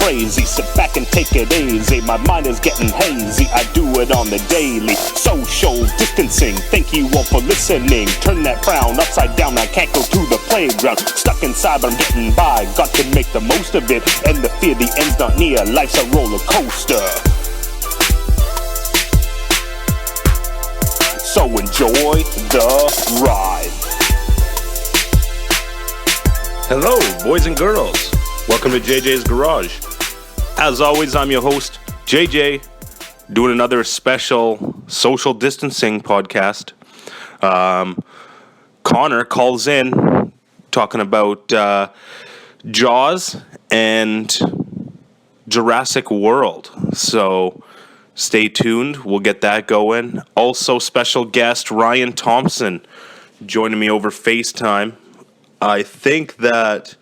crazy. Sit back and take it easy. My mind is getting hazy. I do it on the daily. Social distancing. Thank you all for listening. Turn that frown upside down. I can't go to the playground. Stuck inside, but I'm getting by. Got to make the most of it. And the fear the end's not near. Life's a roller coaster. So enjoy the ride. Hello, boys and girls. Welcome to JJ's Garage. As always, I'm your host, JJ, doing another special social distancing podcast. Connor calls in talking about Jaws and Jurassic World. So stay tuned. We'll get that going. Also, special guest Ryan Thompson joining me over FaceTime. I think that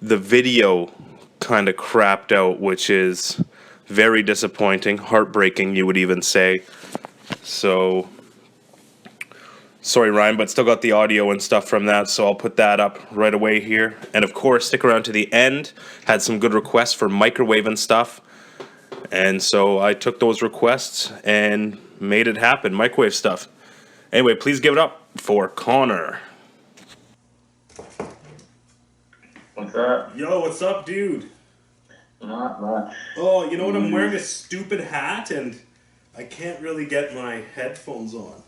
the video kind of crapped out, which is very disappointing, heartbreaking, you would even say. So, sorry, Ryan, but still got the audio and stuff from that, so I'll put that up right away here. And of course, stick around to the end. Had some good requests for microwave and stuff. And so I took those requests and made it happen, microwave stuff. Anyway, please give it up for Connor. What's up? Yo, what's up, dude? Not much. Oh, you know what? I'm wearing a stupid hat and I can't really get my headphones on.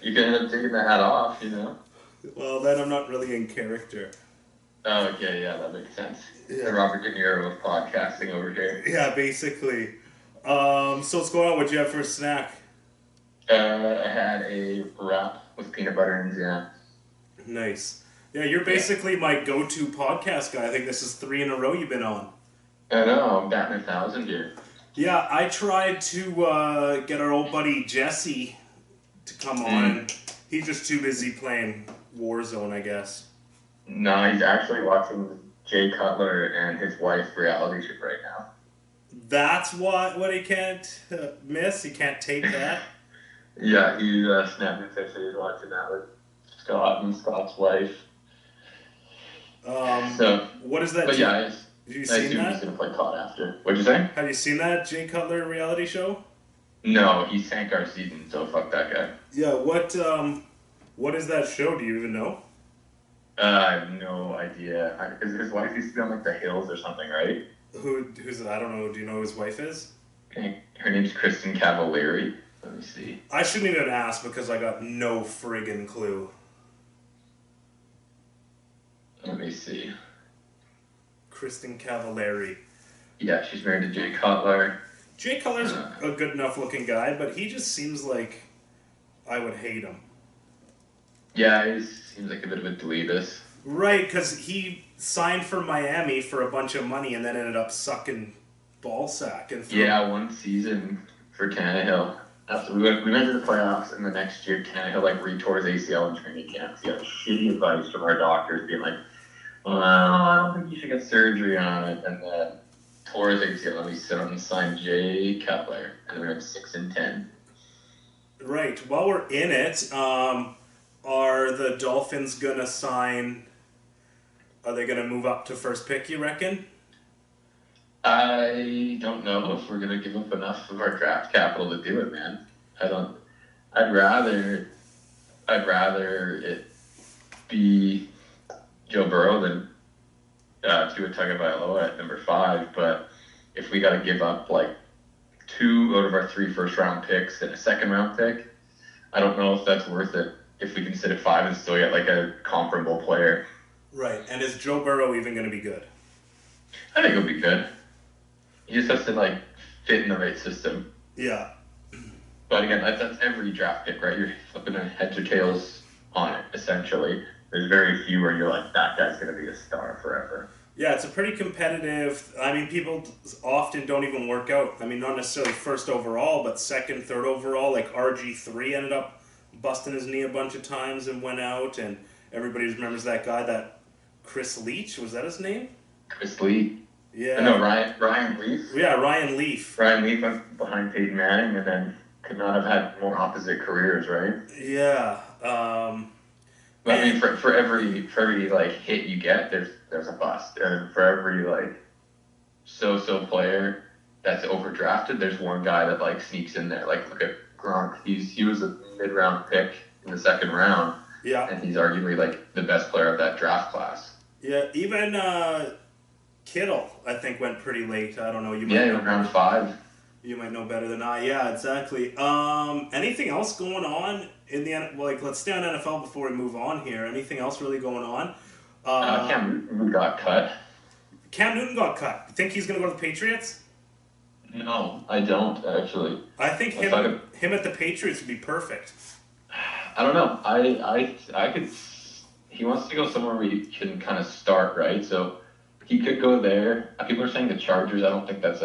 You can end up taking the hat off, you know? Well, then I'm not really in character. Oh, okay, yeah, that makes sense. Yeah. The Robert De Niro of podcasting over here. Yeah, basically. So what's going on? What'd you have for a snack? I had a wrap with peanut butter and jam. Nice. Yeah, you're basically my go-to podcast guy. I think this is 3 in a row you've been on. I know, I'm batting 1,000 here. Yeah, I tried to get our old buddy Jesse to come on, and he's just too busy playing Warzone, I guess. No, he's actually watching Jay Cutler and his wife reality show right now. That's what he can't miss. He can't take that. Yeah, he snapped me picture. He's watching that with Scott and Scott's wife. So what is that? But yeah, have you I seen assume that? he's gonna play COD after. What'd you say? Have you seen that Jay Cutler reality show? No, he sank our season, so fuck that guy. Yeah. What is that show? Do you even know? I have no idea. His wife used to be on like the Hills or something, right? Who's I don't know. Do you know who his wife is? Her name's Kristen Cavallari. Let me see. I shouldn't even ask because I got no friggin' clue. Let me see. Kristen Cavallari. Yeah, she's married to Jay Cutler. Jay Cutler's a good enough looking guy, but he just seems like I would hate him. Yeah, he seems like a bit of a dweebus. Right, because he signed for Miami for a bunch of money and then ended up sucking ballsack. Yeah, one season for Tannehill. After we went to the playoffs, and the next year Tannehill like retore his ACL in training camp. He got shitty advice from our doctors, being like, "Well, I don't think you should get surgery on it." And then tore his ACL, and we sit on and signed Jay Cutler, and we went 6-10. Right. While we're in it, are the Dolphins gonna sign? Are they gonna move up to first pick? You reckon? I don't know if we're gonna give up enough of our draft capital to do it, man. I'd rather it be Joe Burrow than Tua Tagovailoa at number 5. But if we got to give up like 2 out of our 3 first-round picks and a second-round pick, I don't know if that's worth it. If we can sit at 5 and still get like a comparable player. Right. And is Joe Burrow even going to be good? I think it'll be good. He just has to like fit in the right system. Yeah. But again, that's every draft pick, right? You're flipping a heads or tails on it, essentially. There's very few where you're like, that guy's going to be a star forever. Yeah, it's a pretty competitive. I mean, people often don't even work out. I mean, not necessarily first overall, but second, third overall. Like RG3 ended up busting his knee a bunch of times and went out. And everybody remembers that guy, that Chris Leach. Was that his name? Chris Lee. Yeah. No, Ryan Leaf. Yeah, Ryan Leaf. Ryan Leaf went behind Peyton Manning and then could not have had more opposite careers, right? Yeah. I mean, for every like hit you get, there's a bust, and for every like so player that's overdrafted, there's one guy that like sneaks in there. Like look at Gronk. He was a mid round pick in the second round, Yeah. and he's arguably like the best player of that draft class. Yeah. Even Kittle, I think, went pretty late. I don't know. Yeah, he went round 5. You might know better than I. Yeah, exactly. Anything else going on in the like? Let's stay on NFL before we move on here. Anything else really going on? Cam Newton got cut. Cam Newton got cut. You think he's going to go to the Patriots? No, I don't actually. I think him at the Patriots would be perfect. I don't know. I could. He wants to go somewhere where he can kind of start, right? So he could go there. People are saying the Chargers. I don't think that's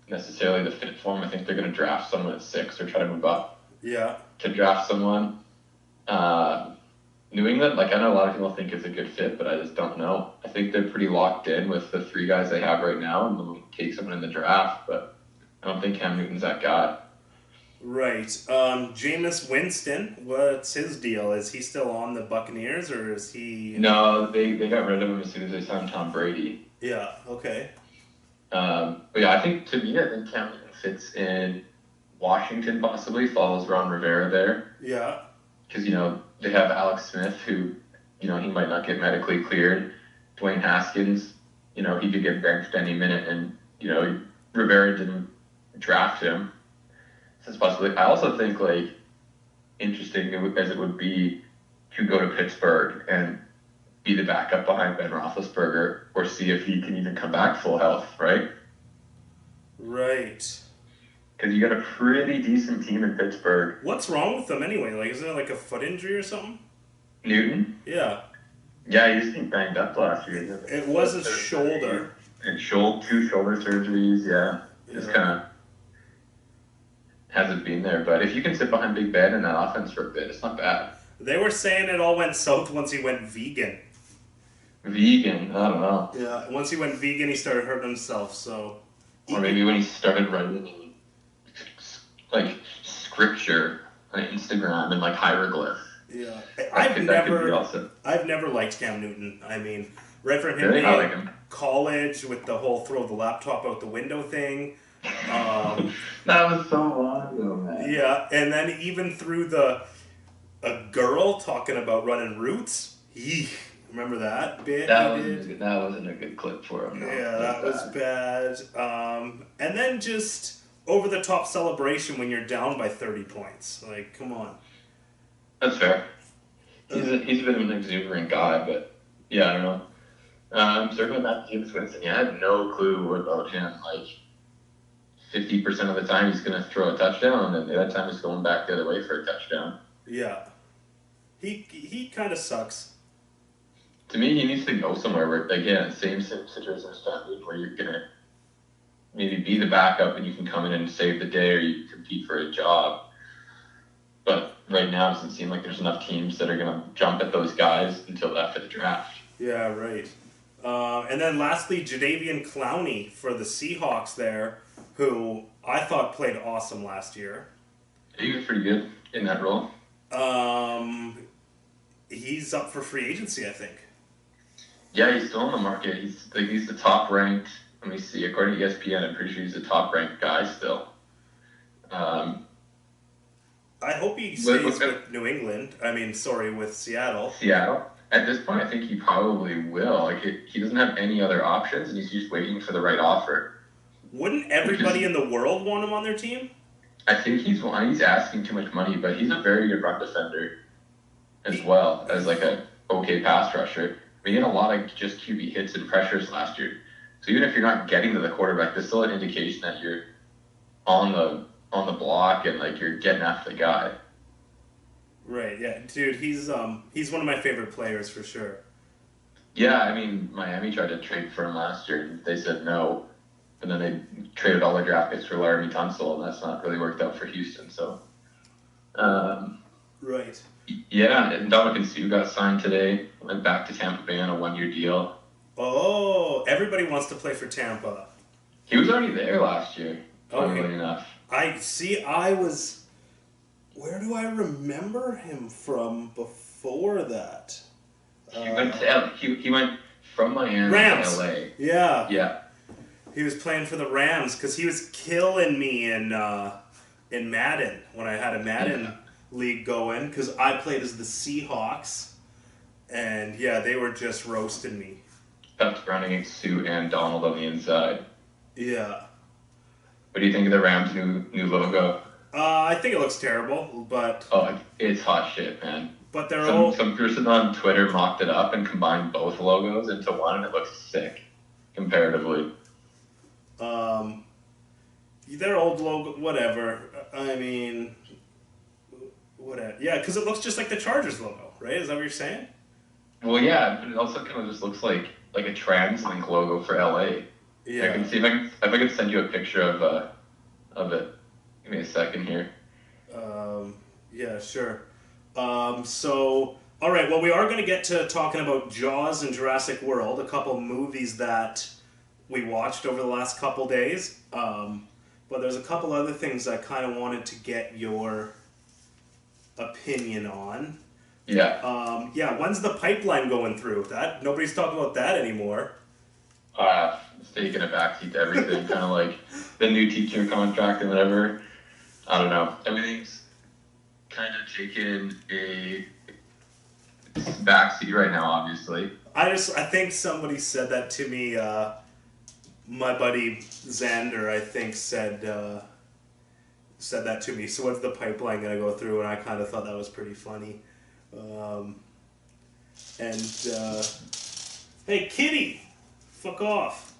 necessarily the fit for him. I think they're going to draft someone at 6 or try to move up. Yeah. To draft someone. New England, like I know a lot of people think it's a good fit, but I just don't know. I think they're pretty locked in with the 3 guys they have right now, and they'll take someone in the draft. But I don't think Cam Newton's that guy. Right. Jameis Winston, what's his deal? Is he still on the Buccaneers, or is he? No, they got rid of him as soon as they signed Tom Brady. Yeah. Okay. But yeah, I think Cam Newton fits in Washington possibly, follows Ron Rivera there. Yeah. Because, they have Alex Smith who, he might not get medically cleared. Dwayne Haskins, he could get benched any minute, and, Rivera didn't draft him. So it's possibly. I also think, like, interesting as it would be to go to Pittsburgh and be the backup behind Ben Roethlisberger, or see if he can even come back full health, right? Right. Because you got a pretty decent team in Pittsburgh. What's wrong with them anyway? Like, isn't it like a foot injury or something? Newton? Yeah. Yeah, he just been banged up last year. It was his shoulder. And 2 shoulder surgeries, yeah. Just kind of hasn't been there. But if you can sit behind Big Ben in that offense for a bit, it's not bad. They were saying it all went south once he went vegan. Vegan? I don't know. Yeah, once he went vegan, he started hurting himself, so... Or maybe when he started writing, like, scripture on Instagram and, like, hieroglyph. Yeah. That could be awesome. I've never liked Cam Newton. I mean, right from him Really? being I like him. college with the whole throw the laptop out the window thing. That was so long ago, man. Yeah, and then even through a girl talking about running routes. Remember that bit? That wasn't a good clip for him. No. Yeah, that was bad. And then just over the top celebration when you're down by 30 points. Like, come on. That's fair. He's a bit of an exuberant guy, but yeah, I don't know. Circling back to Jameis Winston, I had no clue about him. Like, 50% of the time he's going to throw a touchdown, and the other time he's going back the other way for a touchdown. Yeah. He kind of sucks. To me, he needs to go somewhere where, again, same situation as Cam Newton, where you're going to maybe be the backup and you can come in and save the day, or you compete for a job. But right now, it doesn't seem like there's enough teams that are going to jump at those guys until after the draft. Yeah, right. And then lastly, Jadeveon Clowney for the Seahawks there, who I thought played awesome last year. He was pretty good in that role. He's up for free agency, I think. Yeah, he's still on the market. He's the top ranked. Let me see. According to ESPN, I'm pretty sure he's the top ranked guy still. I hope he stays with New England. With Seattle. Seattle. At this point, I think he probably will. Like, he doesn't have any other options, and he's just waiting for the right offer. Wouldn't everybody in the world want him on their team? I think he's asking too much money, but he's a very good run defender as well as like a okay pass rusher. He had a lot of just QB hits and pressures last year. So even if you're not getting to the quarterback, there's still an indication that you're on the block and like you're getting after the guy. Right, yeah. Dude, he's one of my favorite players for sure. Yeah, Miami tried to trade for him last year and they said no. And then they traded all their draft picks for Laramie Tunsil, and that's not really worked out for Houston. So, right. Yeah, and Ndamukong Suh got signed today. Went back to Tampa Bay on a 1-year deal. Oh, everybody wants to play for Tampa. He was already there last year, funnily enough. Where do I remember him from before? before that? He went to he went from Miami Rams. to LA. Yeah. Yeah. He was playing for the Rams because he was killing me in Madden when I had a Madden league going because I played as the Seahawks, and yeah, they were just roasting me. Kept running Sue and Donald on the inside. Yeah. What do you think of the Rams' new logo? I think it looks terrible, but Oh, it's hot shit, man. they're all Some person on Twitter mocked it up and combined both logos into one, and it looks sick comparatively. their old logo, whatever. I mean, whatever. Yeah, because it looks just like the Chargers logo, right? Is that what you're saying? Well, yeah, but it also kind of just looks like a TransLink logo for LA. Yeah. I can see if I can send you a picture of it. Give me a second here. Yeah, sure. So, all right. Well, we are going to get to talking about Jaws and Jurassic World, a couple movies that we watched over the last couple days. But there's a couple other things I kind of wanted to get your opinion on. Yeah. Yeah. When's the pipeline going through? That nobody's talking about that anymore. It's taking a backseat to everything, kind of like the new teacher contract and whatever. I don't know. Everything's kind of taking a backseat right now, obviously. I think somebody said that to me. My buddy Xander, I think, said that to me. So what's the pipeline gonna go through? And I kind of thought that was pretty funny. Hey, Kitty, fuck off.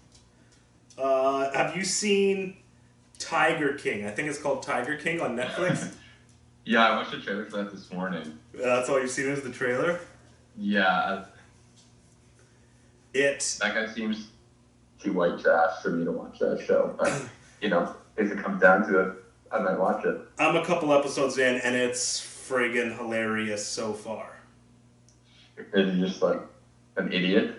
Have you seen Tiger King? I think it's called Tiger King on Netflix. Yeah, I watched the trailer for that this morning. That's all you've seen is the trailer? Yeah, It. that guy seems too white trash for me to watch that show. But, if it comes down to it, I might watch it. I'm a couple episodes in, and it's friggin' hilarious so far. Is he just like an idiot?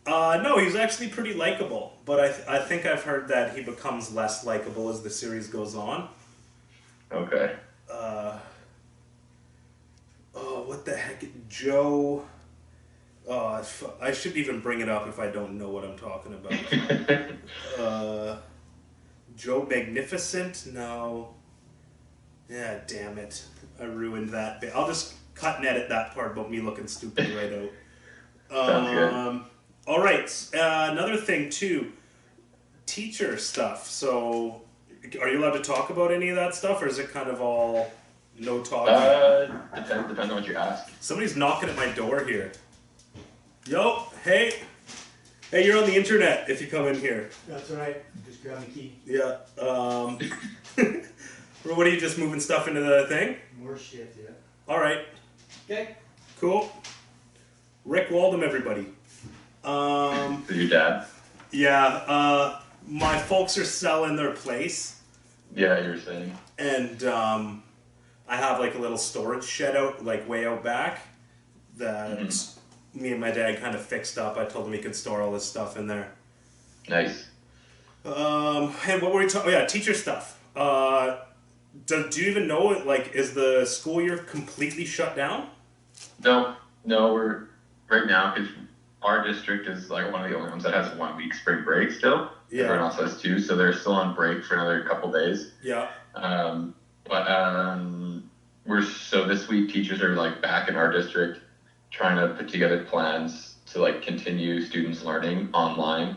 No, he's actually pretty likable, but I think I've heard that he becomes less likable as the series goes on. Okay. What the heck? Joe... I shouldn't even bring it up if I don't know what I'm talking about. Joe Magnificent? No. Yeah, damn it. I ruined that bit. I'll just cut and edit that part about me looking stupid right out. Sounds good. All right. Another thing, too. Teacher stuff. So, are you allowed to talk about any of that stuff, or is it kind of all no talking? Depends on what you ask. Somebody's knocking at my door here. Yo, hey. Hey, you're on the internet if you come in here. That's right. Just grab the key. Yeah. What are you just moving stuff into the thing? More shit, yeah. All right. Okay. Cool. Rick Waldom, everybody. Is your dad? Yeah. My folks are selling their place, Yeah, you were saying. and I have like a little storage shed out, like way out back, that me and my dad kind of fixed up. I told him he could store all this stuff in there. Nice. And what were we talking? Oh yeah, teacher stuff. Do you even know it? Like, is the school year completely shut down? No, we're right now because our district is like one of the only ones that has 1 week spring break still. Yeah. Everyone else has 2, so they're still on break for another couple days. Yeah. So this week teachers are like back in our district trying to put together plans to like continue students learning online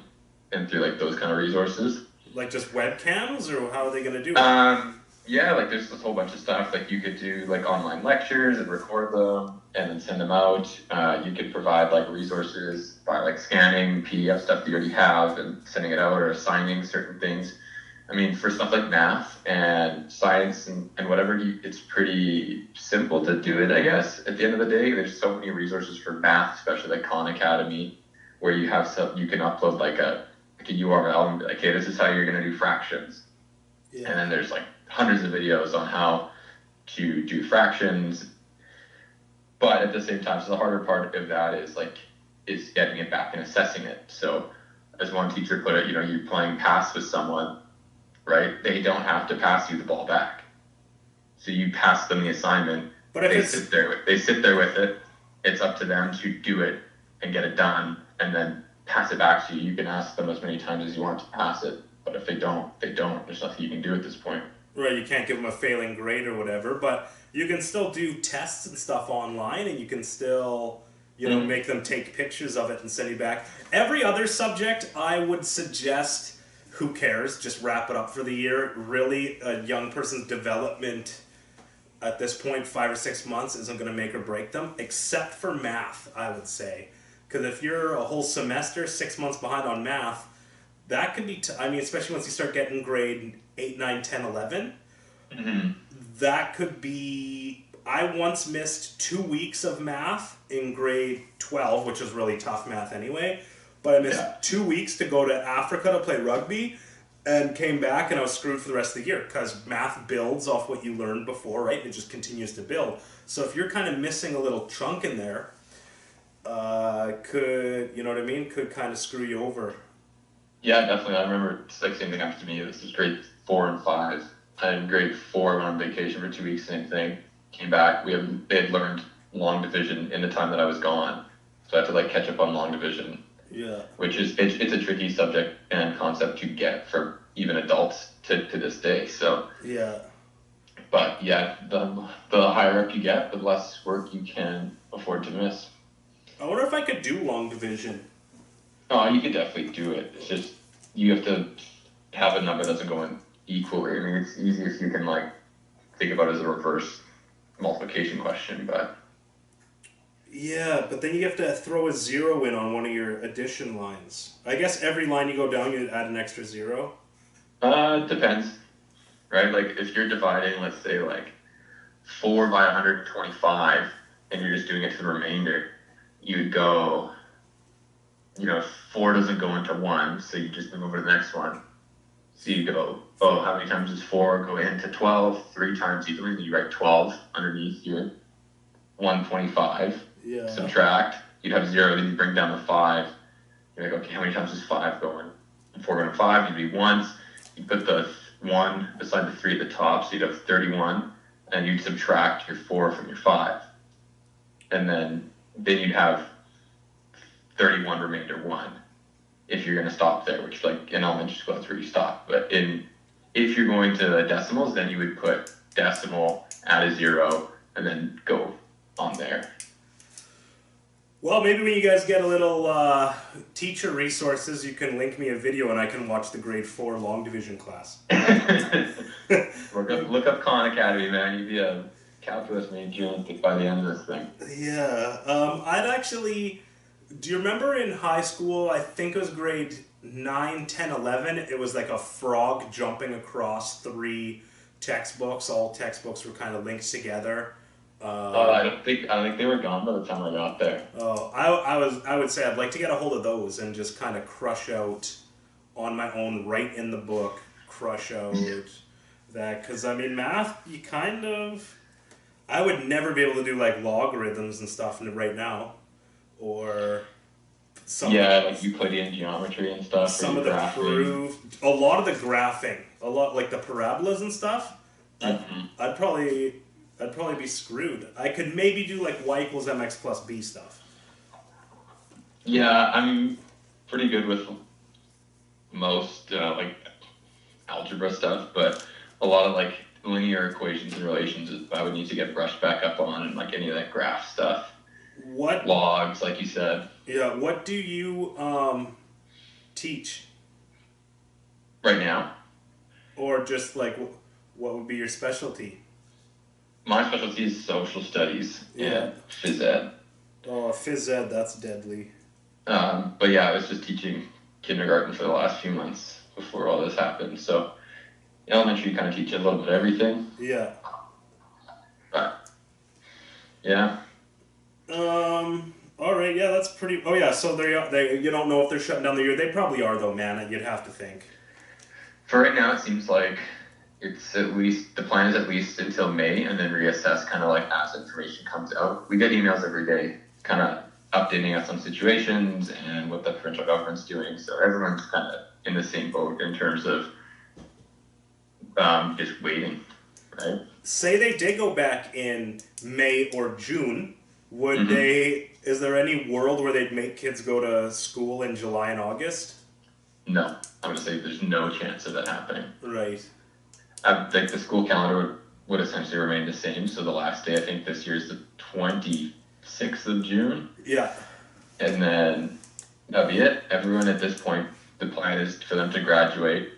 and through like those kind of resources. Like just webcams, or how are they gonna do it? Yeah, like there's this whole bunch of stuff. Like you could do like online lectures and record them and then send them out. You could provide like resources by like scanning PDF stuff that you already have and sending it out or assigning certain things. I mean, for stuff like math and science and whatever, it's pretty simple to do it, I guess. At the end of the day, there's so many resources for math, especially like Khan Academy, where you have stuff you can upload like a URL and be like, hey, this is how you're going to do fractions. Yeah. And then there's like hundreds of videos on how to do fractions. But at the same time, so the harder part of that is getting it back and assessing it. So as one teacher put it, you're playing pass with someone, right? They don't have to pass you the ball back. So you pass them the assignment, But if they it's sit there with it. It's up to them to do it and get it done, and then pass it back to you. You can ask them as many times as you want to pass it, but if they don't, they don't. There's nothing you can do at this point. right, you can't give them a failing grade or whatever, but you can still do tests and stuff online, and you can still, make them take pictures of it and send you back. Every other subject, I would suggest, who cares? Just wrap it up for the year. Really, a young person's development at this point, 5 or 6 months, isn't going to make or break them, except for math, I would say. Because if you're a whole semester, 6 months behind on math, that could be, especially once you start getting grade 8, 9, 10, 11, that could be. I once missed 2 weeks of math in grade 12, which was really tough math anyway. But I missed 2 weeks to go to Africa to play rugby, and came back, and I was screwed for the rest of the year because math builds off what you learned before, right? And it just continues to build. So if you're kind of missing a little chunk in there, could kind of screw you over. Yeah, definitely. I remember it's like same thing happened to me. This was grade 4 and 5. And in grade 4, I went on vacation for 2 weeks, same thing. Came back. They had learned long division in the time that I was gone, so I had to like catch up on long division. Yeah. Which is it's a tricky subject and concept to get for even adults to this day. So Yeah. but yeah, the higher up you get, the less work you can afford to miss. I wonder if I could do long division. Oh, you could definitely do it. It's just you have to have a number that doesn't go in equally. I mean, it's easy if you can like think about it as a reverse multiplication question, but Yeah, but then you have to throw a 0 in on one of your addition lines. I guess every line you go down, you add an extra 0. it depends, right? Like if you're dividing, let's say like 4 by 125, and you're just doing it to the remainder, you'd go, 4 doesn't go into 1, so you just move over to the next one. So you go, oh, how many times does 4 go into 12? 3 times evenly, then you write 12 underneath your 125. Yeah. Subtract, you'd have 0, then you bring down the 5. You're like, okay, how many times does 5 go in? 4 going to 5, you'd be once. You put the 1 beside the 3 at the top, so you'd have 31, and you'd subtract your 4 from your 5. And then you'd have 31 remainder 1, if you're going to stop there, which like in elementary school, that's where you stop. But if you're going to the decimals, then you would put decimal, add a 0, and then go on there. Well, maybe when you guys get a little teacher resources, you can link me a video and I can watch the grade 4 long division class. Look up Khan Academy, man. You'd be a calculus major by the end of this thing. Yeah. I'd actually... Do you remember in high school, I think it was grade 9, 10, 11, it was like a frog jumping across 3 textbooks. All textbooks were kind of linked together. I don't think they were gone by the time I got there. Oh, I would say I'd like to get a hold of those and just kind of crush out on my own, right in the book, crush out that. Because, math, you kind of... I would never be able to do, like, logarithms and stuff right now. Or... like Euclidean geometry and stuff. Some of the proof... A lot of the graphing. A lot, like the parabolas and stuff. I'd probably be screwed. I could maybe do like y equals mx plus b stuff. Yeah, I'm pretty good with most like algebra stuff, but a lot of like linear equations and relations I would need to get brushed back up on, and like any of that graph stuff. What logs, like you said. Yeah, what do you teach? Right now? Or just like what would be your specialty? My specialty is social studies and phys ed. Oh, phys ed, that's deadly. But yeah, I was just teaching kindergarten for the last few months before all this happened. So elementary, you kind of teach a little bit of everything. Yeah. But yeah. All right. Yeah, that's pretty. Oh yeah. So they you don't know if they're shutting down the year. They probably are though, man. You'd have to think. For right now, it seems like it's at least the plan is at least until May, and then reassess kind of like as information comes out. We get emails every day, kind of updating us on situations and what the provincial government's doing. So everyone's kind of in the same boat in terms of just waiting. right? Say they did go back in May or June, would Mhm. they? Is there any world where they'd make kids go to school in July and August? No, I'm gonna say there's no chance of that happening. Right. I think the school calendar would essentially remain the same. So the last day I think this year is the 26th of June, Yeah. and then that'll be it. Everyone at this point, the plan is for them to graduate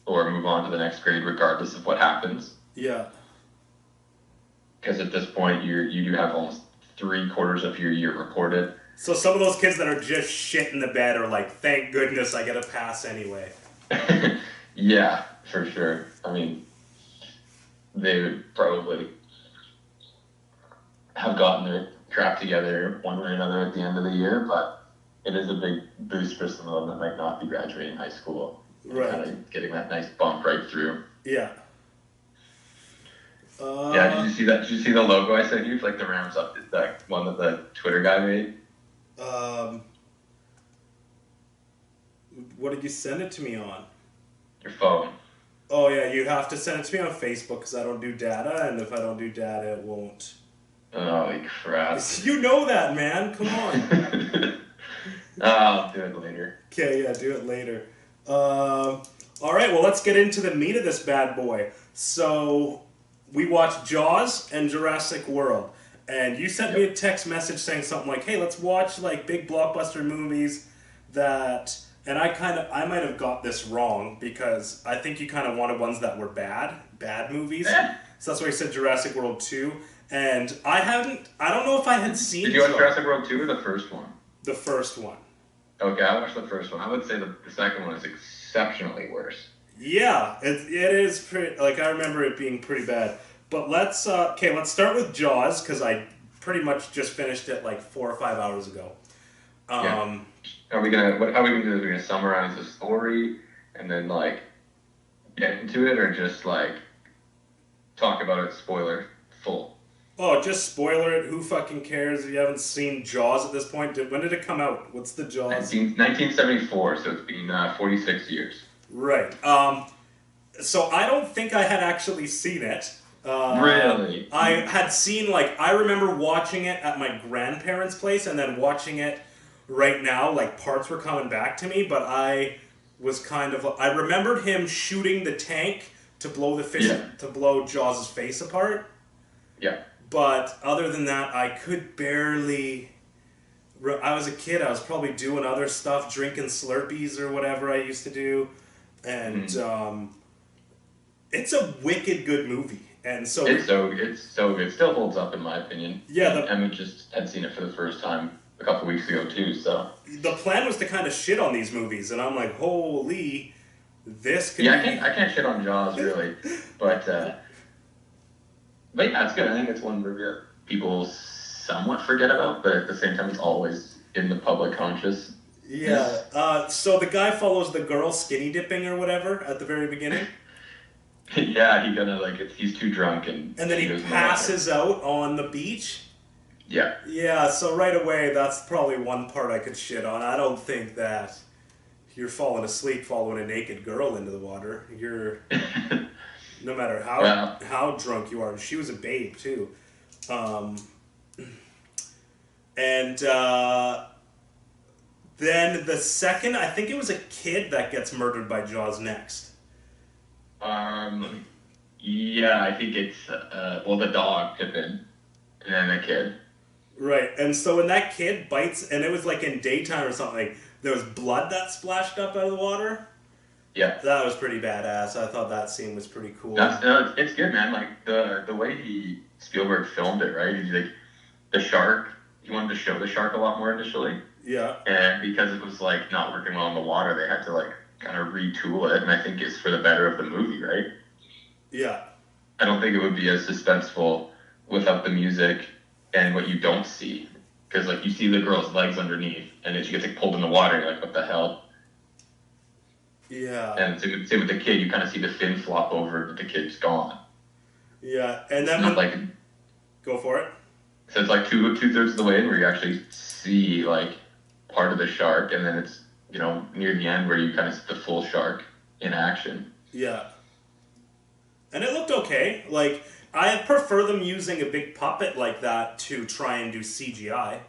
or move on to the next grade, regardless of what happens. Yeah. Because at this point, you do have almost 3/4 of your year reported. So some of those kids that are just shit in the bed are like, thank goodness I get a pass anyway. Yeah, for sure. I mean, they would probably have gotten their crap together one way or another at the end of the year, but it is a big boost for some of them that might not be graduating high school. Right. Kind of getting that nice bump right through. Yeah. Yeah, did you see that? Did you see the logo I sent you? Like the Rams up, that one that the Twitter guy made? What did you send it to me on? Your phone. Oh yeah, you have to send it to me on Facebook because I don't do data, and if I don't do data, it won't. Holy crap. You know that, man. Come on. I'll do it later. Okay, yeah, do it later. All right, well, let's get into the meat of this bad boy. So, we watched Jaws and Jurassic World, and you sent me a text message saying something like, "Hey, let's watch like big blockbuster movies that." And I might have got this wrong because I think you kind of wanted ones that were bad movies. So that's why I said Jurassic World 2. And I don't know if I had seen Did you watch Jaws. Jurassic World 2 or the first one? The first one. Okay, I watched the first one. I would say the second one is exceptionally worse. Yeah, it is pretty. Like I remember it being pretty bad. But let's start with Jaws because I pretty much just finished it like 4 or 5 hours ago. Yeah. How are we gonna do this? We're gonna summarize the story and then like get into it, or just like talk about it spoiler full? Oh, just spoiler it. Who fucking cares if you haven't seen Jaws at this point? When did it come out? What's the Jaws? 1974, so it's been 46 years. Right. So I don't think I had actually seen it. Really? I had seen, I remember watching it at my grandparents' place and then watching it right now. Like, parts were coming back to me, but I was I remembered him shooting the tank to blow the fish, to blow Jaws' face apart. Yeah. But other than that, I could barely. I was a kid. I was probably doing other stuff, drinking Slurpees or whatever I used to do, and it's a wicked good movie. And so it's so good. It still holds up in my opinion. Yeah. Emma just had seen it for the first time a couple weeks ago too. So the plan was to kind of shit on these movies, and I'm like, holy, this could. Yeah, I can't shit on Jaws really, but yeah, it's good. I think it's one movie that people somewhat forget about, but at the same time, it's always in the public conscious. Yeah. So the guy follows the girl skinny dipping or whatever at the very beginning. Yeah, he's too drunk and then he passes out on the beach. Yeah. Yeah. So right away, that's probably one part I could shit on. I don't think that you're falling asleep following a naked girl into the water. You're no matter how drunk you are. And she was a babe too. And then the second, I think it was a kid that gets murdered by Jaws next. Yeah, I think it's the dog Pippin, and then the kid. Right, and so when that kid bites, and it was like in daytime or something, there was blood that splashed up out of the water. Yeah, that was pretty badass. I thought that scene was pretty cool. It's good, man. Like the way Spielberg filmed it, right? He's like the shark. He wanted to show the shark a lot more initially. Yeah. And because it was like not working well in the water, they had to like kind of retool it, and I think it's for the better of the movie, right? Yeah. I don't think it would be as suspenseful without the music and what you don't see, because like you see the girl's legs underneath, and then she gets like pulled in the water, and you're like, what the hell? Yeah. And same with the kid, you kind of see the fin flop over, but the kid's gone. Yeah, and then go for it. So it's like two-thirds of the way in where you actually see like part of the shark, and then it's near the end where you kind of see the full shark in action. Yeah. And it looked okay. Like, I prefer them using a big puppet like that to try and do CGI.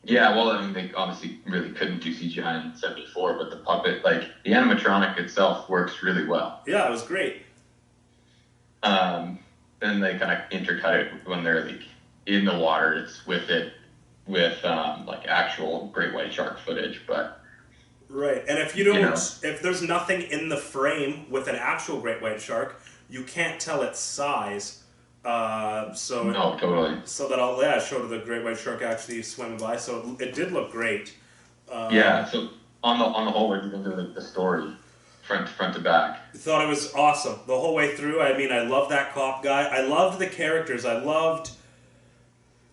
Yeah, well, I mean, they obviously really couldn't do CGI in '74, but the puppet, like the animatronic itself, works really well. Yeah, it was great. Um, then they kind of intercut it when they're like in the water. It's with it with like actual great white shark footage, but Right. And if you you don't, know, if there's nothing in the frame with an actual great white shark, you can't tell its size. no, totally. So that I'll yeah, showed the great white shark actually swimming by. So it did look great. Yeah. So on the whole, what do you think of the story, front to back? Thought it was awesome the whole way through. I mean, I loved that cop guy. I loved the characters. I loved.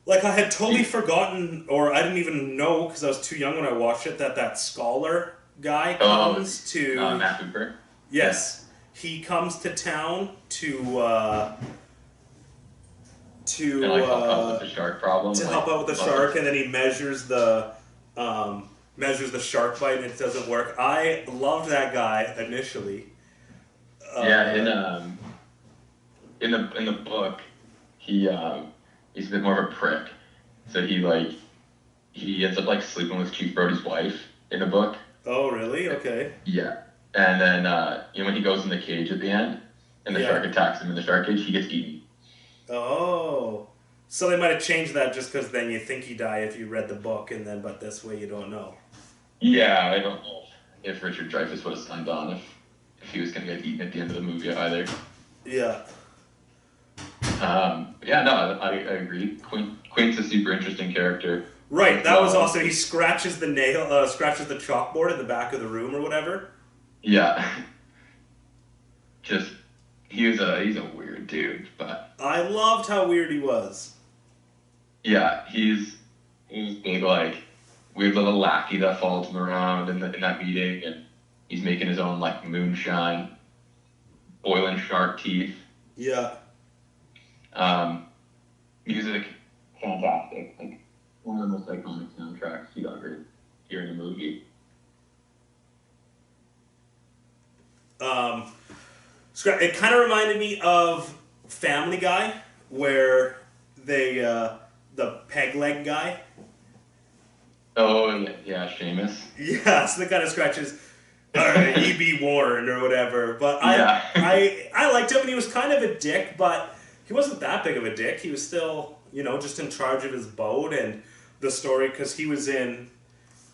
Like, I had totally forgotten, or I didn't even know because I was too young when I watched it, that scholar guy comes to. Matt Hooper. Yes, he comes to town And like help out with the shark problem. to like, help out with the shark, and then he measures the shark bite, and it doesn't work. I loved that guy initially. Yeah, in the book, he's a bit more of a prick. So he ends up like sleeping with Chief Brody's wife in the book. Oh, really? Okay. Yeah. And then when he goes in the cage at the end and the Yeah. shark attacks him in the shark cage, he gets eaten. Oh. So they might have changed that just because then you think he die if you read the book, and then but this way you don't know. Yeah, I don't know if Richard Dreyfuss would have signed on if he was gonna get eaten at the end of the movie either. Yeah. Yeah, no, I agree. Quint's a super interesting character. Right, that was also he scratches the scratches the chalkboard in the back of the room or whatever. Yeah. Just he's a weird dude, but I loved how weird he was. yeah, he's big like weird little lackey that follows him around in that meeting, and he's making his own like moonshine, boiling shark teeth. Yeah. Music, fantastic. Like one of the most iconic soundtracks you ever hear in a movie. It kind of reminded me of Family Guy, where they the peg leg guy. Oh yeah, Seamus. Yeah, so the kind of scratches, or E.B. Warren or whatever. But Yeah. I liked him, and he was kind of a dick, but he wasn't that big of a dick. He was still, just in charge of his boat and the story, because he was in.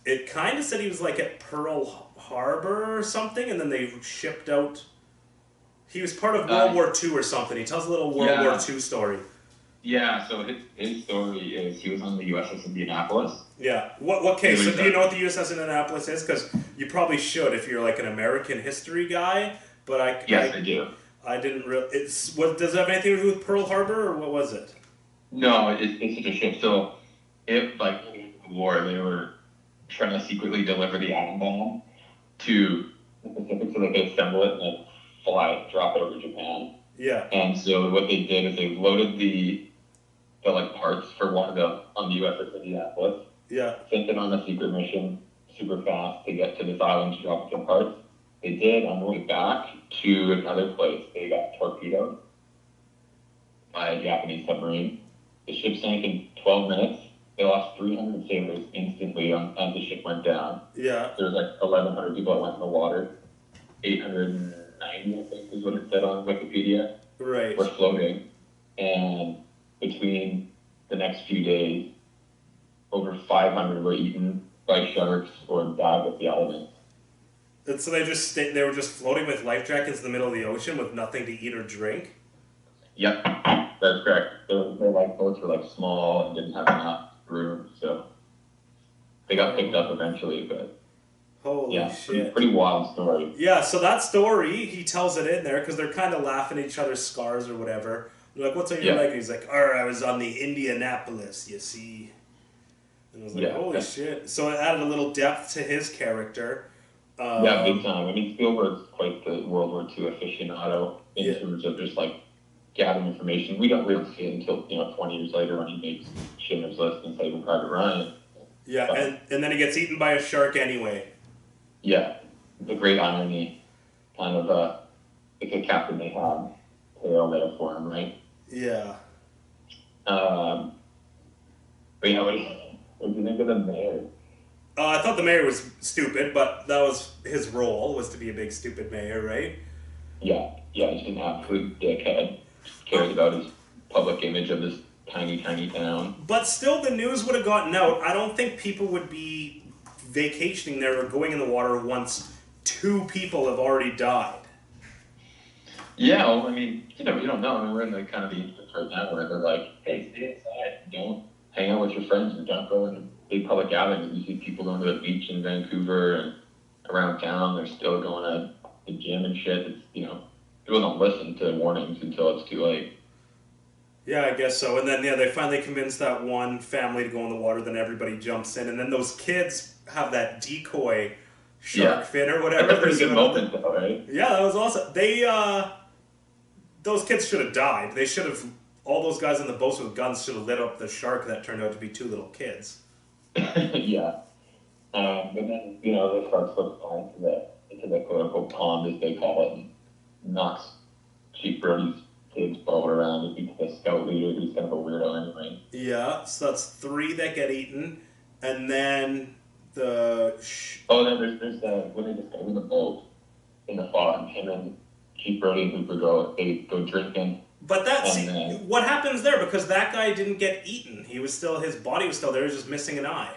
It kind of said he was like at Pearl Harbor or something, and then they shipped out. He was part of World War II or something. He tells a little World War II story. Yeah, so his story is he was on the USS Indianapolis. Yeah. What case? So do you that. know what the USS Indianapolis is? Because you probably should if you're like an American history guy. But Yes, I do. I didn't really. Does it have anything to do with Pearl Harbor or what was it? No, it's such a ship. So if like in the war they were trying to secretly deliver the atom bomb to the Pacific so they could assemble it and then drop it over Japan. Yeah. And so what they did is they loaded the like parts for one of them on the USS Indianapolis, Yeah. sent it on a secret mission super fast to get to this island to drop some parts. They did. On the way back to another place, they got torpedoed by a Japanese submarine. The ship sank in 12 minutes. They lost 300 sailors instantly as the ship went down. Yeah. There was like 1,100 people that went in the water. 890, I think, is what it said on Wikipedia, Right. were floating. And between the next few days, over 500 were eaten by sharks or died with the elements. And so they were just floating with life jackets in the middle of the ocean with nothing to eat or drink. Yep, that's correct. Their lifeboats were like small and didn't have enough room, so they got picked up eventually. But Holy yeah, shit. pretty wild story. Yeah, so that story, he tells it in there because they're kind of laughing at each other's scars or whatever. They're like, what's on your Yeah. leg? And he's like, I was on the Indianapolis, you see. And I was like, Yeah. holy shit. So it added a little depth to his character. Yeah, big time. I mean, Spielberg's quite the World War II aficionado in Yeah. terms of just like gathering information. We don't really see it until 20 years later when he makes Schindler's List and Saving Private Ryan. Yeah, and then he gets eaten by a shark anyway. Yeah, the great irony, kind of, it's a captain they had tale there for him, right? Yeah. But yeah, what do you think of the mayor? I thought the mayor was stupid, but that was his role, was to be a big stupid mayor, right? Yeah, he's an absolute dickhead. Cares about his public image of this tiny, tiny town. But still, the news would have gotten out. I don't think people would be vacationing there or going in the water once 2 people have already died. Yeah, well, I mean, you don't know. I mean, we're in the kind of the instance right now where they're like, hey, stay inside. Don't hang out with your friends and don't go into big public gatherings. You see people going to the beach in Vancouver and around town. They're still going to the gym and shit. It's, people don't listen to warnings until it's too late. Yeah, I guess so. And then, yeah, they finally convince that one family to go in the water, then everybody jumps in. And then those kids have that decoy shark fin or whatever. That's a pretty They're good moment, though, right? Yeah, that was awesome. Those kids should have died. They should have, all those guys in the boats with guns should have lit up the shark that turned out to be 2 little kids. Yeah. But then, the shark slips down into the quote-unquote pond, as they call it, and knocks Chief Brody's kid's boat around and beats the scout leader, who's kind of a weirdo anyway. Yeah, so that's 3 that get eaten. And then the... Then there's when they discover the boat in the pond, and then Chief Brody and Hooper go drinking. But what happens there? Because that guy didn't get eaten. His body was still there, he was just missing an eye.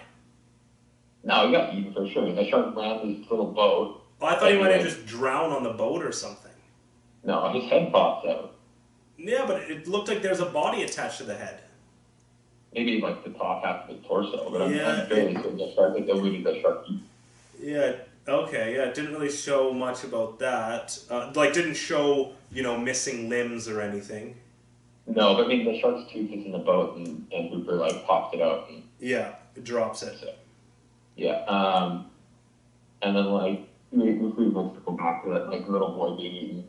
No, he got eaten for sure. The shark ran this little boat. Oh, I thought he might have just drowned on the boat or something. No, his head pops out. Yeah, but it looked like there's a body attached to the head. Maybe like the top half of his torso, but I'm Yeah. fairly certain the shark, like, the shark eats. Yeah, okay, yeah, it didn't really show much about that. Didn't show, missing limbs or anything. No, but I mean, the shark's tooth is in the boat, and Hooper, pops it out. And, Yeah, it drops it. so, yeah, and then, if we want to go back to that, little boy being eaten,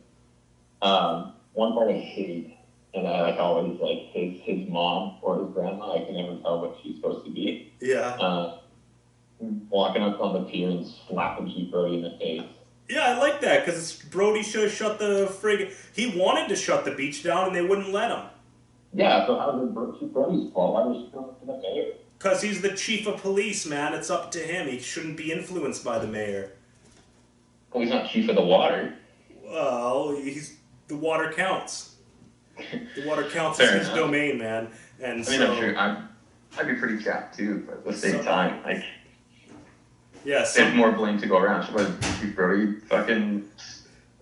one part I hate, and I always, his mom or his grandma, I can never tell what she's supposed to be. Yeah. Walking up on the pier and slapping Chief Brody in the face. Yeah, I like that, because Brody should have shut the friggin'... He wanted to shut the beach down, and they wouldn't let him. Yeah, so how is it Chief Brody's fault? Why was she going to the mayor? Because he's the chief of police, man. It's up to him. He shouldn't be influenced by the mayor. Well, he's not chief of the water. Well, the water counts. The water counts Fair as his enough. domain, man. And I mean, I'm sure I'd be pretty chapped too, but at the same time, yeah, there's more blame to go around. Should Chief Brody fucking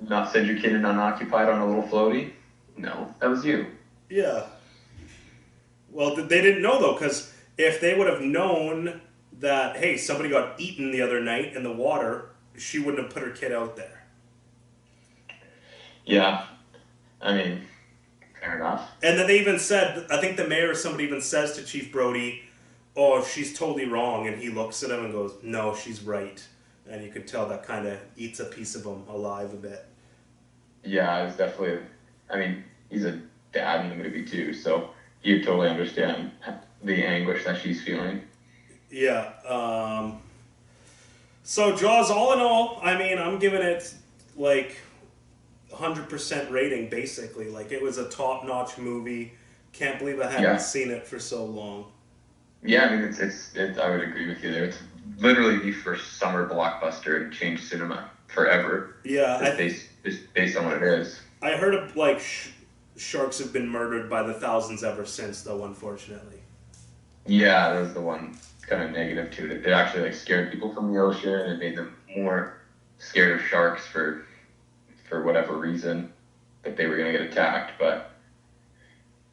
not send your kid in unoccupied on a little floaty? No, that was you. Yeah. Well, they didn't know, though, because if they would have known that, hey, somebody got eaten the other night in the water, she wouldn't have put her kid out there. Yeah, I mean, fair enough. And then they even said, I think the mayor or somebody even says to Chief Brody, oh, she's totally wrong. And he looks at him and goes, no, she's right. And you could tell that kind of eats a piece of him alive a bit. Yeah, it's definitely, I mean, he's a dad in the movie too, so you totally understand the anguish that she's feeling. Yeah. So Jaws, all in all, I mean, I'm giving it 100% rating, basically. It was a top-notch movie. Can't believe I hadn't seen it for so long. Yeah, I mean, it's I would agree with you there. It's literally the first summer blockbuster and changed cinema forever. Yeah. Just based on what it is. I heard of, sharks have been murdered by the thousands ever since, though, unfortunately. Yeah, that was the one kind of negative to it. It actually, scared people from the ocean and made them more scared of sharks for whatever reason that they were going to get attacked. But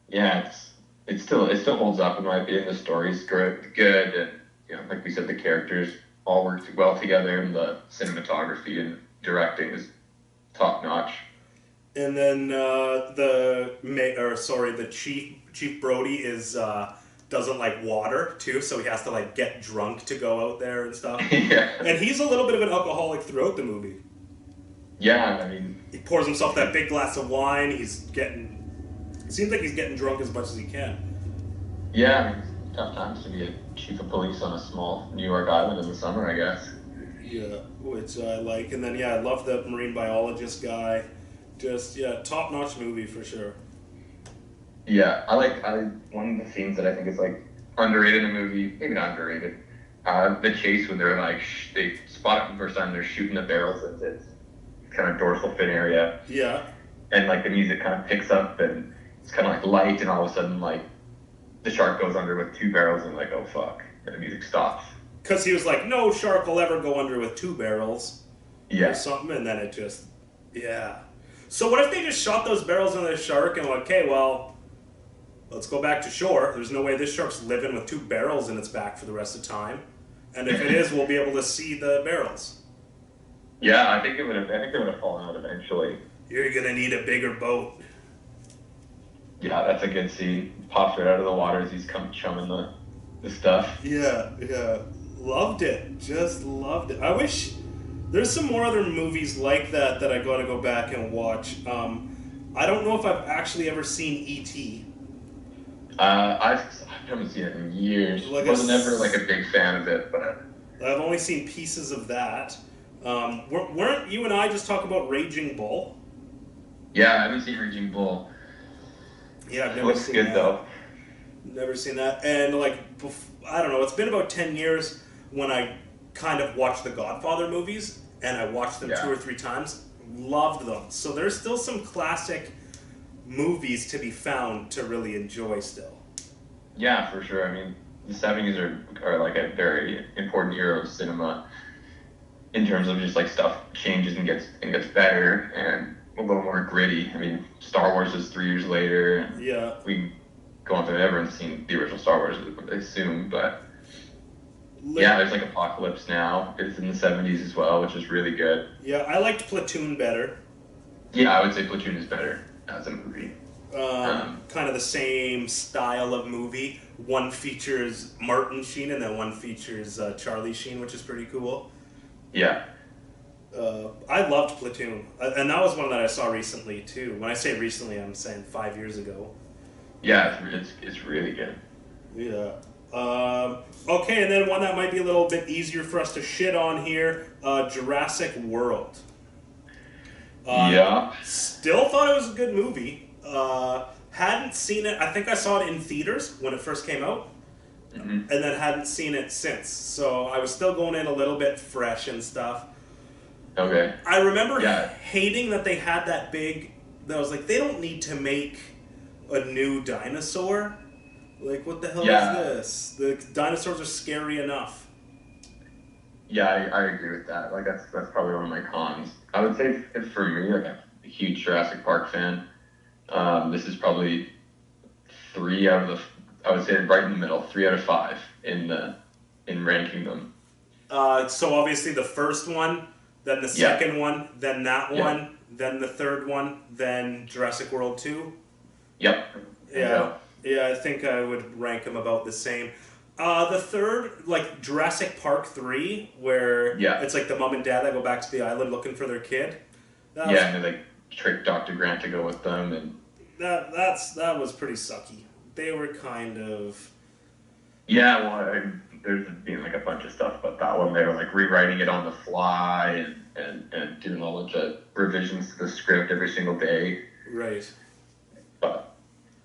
yeah, it still holds up in my opinion. The story's good, and like we said, the characters all worked well together, and the cinematography and directing is top notch. And then the Chief Brody is doesn't like water too, so he has to get drunk to go out there and stuff. Yeah. And he's a little bit of an alcoholic throughout the movie. Yeah, I mean, He pours himself that big glass of wine. It seems like he's getting drunk as much as he can. yeah, I mean, it's tough times to be a chief of police on a small New York island in the summer, I guess. Yeah, which I like. And then, I love the marine biologist guy. Just yeah, top notch movie for sure. Yeah, I one of the scenes that I think is like underrated in the movie, maybe not underrated. The chase when they're like they spot it for the first time, they're shooting the barrels at its kind of dorsal fin area, Yeah, and like the music kind of picks up and it's kind of like light, and all of a sudden like the shark goes under with two barrels, and like oh fuck, and the music stops. because he was like, no shark will ever go under with two barrels or Yeah, something, and then it just yeah. So what if they just shot those barrels into the shark and like, okay, well, let's go back to shore. There's no way this shark's living with two barrels in its back for the rest of time. And if it is, we'll be able to see the barrels. yeah, I think it would have. I think it would have fallen out eventually. You're gonna need a bigger boat. Yeah, that's a good scene. Pops right out of the water as he's come chumming the stuff. Yeah, yeah. Loved it. Just loved it. I wish there's some more other movies like that I gotta go back and watch. I don't know if I've actually ever seen E.T. I haven't seen it in years. Like Wasn't ever like a big fan of it, but I've only seen pieces of that. Weren't you and I just talking about Raging Bull? yeah, I haven't seen Raging Bull. Yeah, I've It never looks seen good that. though. Never seen that. And like, I don't know. It's been about 10 years when I kind of watched the Godfather movies, and I watched them Yeah. 2 or 3 times. Loved them. So there's still some classic movies to be found to really enjoy still. Yeah, for sure. I mean, the '70s are like a very important era of cinema in terms of just like stuff changes and gets better and a little more gritty. I mean, Star Wars is 3 years later. Yeah. We go on to everyone's seen the original Star Wars, I assume, but yeah, there's like Apocalypse Now. It's in the '70s as well, which is really good. Yeah, I liked Platoon better. Yeah, I would say Platoon is better as a movie. Kind of the same style of movie. One features Martin Sheen, and then one features Charlie Sheen, which is pretty cool. Yeah, I loved Platoon, and that was one that I saw recently too. When I say recently, I'm saying 5 years ago. yeah, it's really good. Yeah. Okay, and then one that might be a little bit easier for us to shit on here, Jurassic World. Yeah, Still thought it was a good movie. Hadn't seen it. I think I saw it in theaters when it first came out, and then hadn't seen it since. So I was still going in a little bit fresh and stuff. okay. I remember Yeah. hating that they had that big. That I was like, they don't need to make a new dinosaur. Like, what the hell Yeah. is this? The dinosaurs are scary enough. Yeah, I agree with that. Like that's probably one of my cons. I would say for me, like I'm a huge Jurassic Park fan. This is probably 3 out of the. I would say right in the middle, 3 out of 5 in ranking them. So obviously the first one, then the Yeah. second one, then that Yeah. one, then the third one, then Jurassic World 2. Yep. Yeah. Yeah, I think I would rank them about the same. The third, like Jurassic Park 3, where Yeah. it's like the mom and dad that go back to the island looking for their kid. That was, Yeah, and they like tricked Dr. Grant to go with them, and that was pretty sucky. They were kind of yeah, well, there's been like a bunch of stuff about that one. They were like rewriting it on the fly and doing all of the revisions to the script every single day. right. But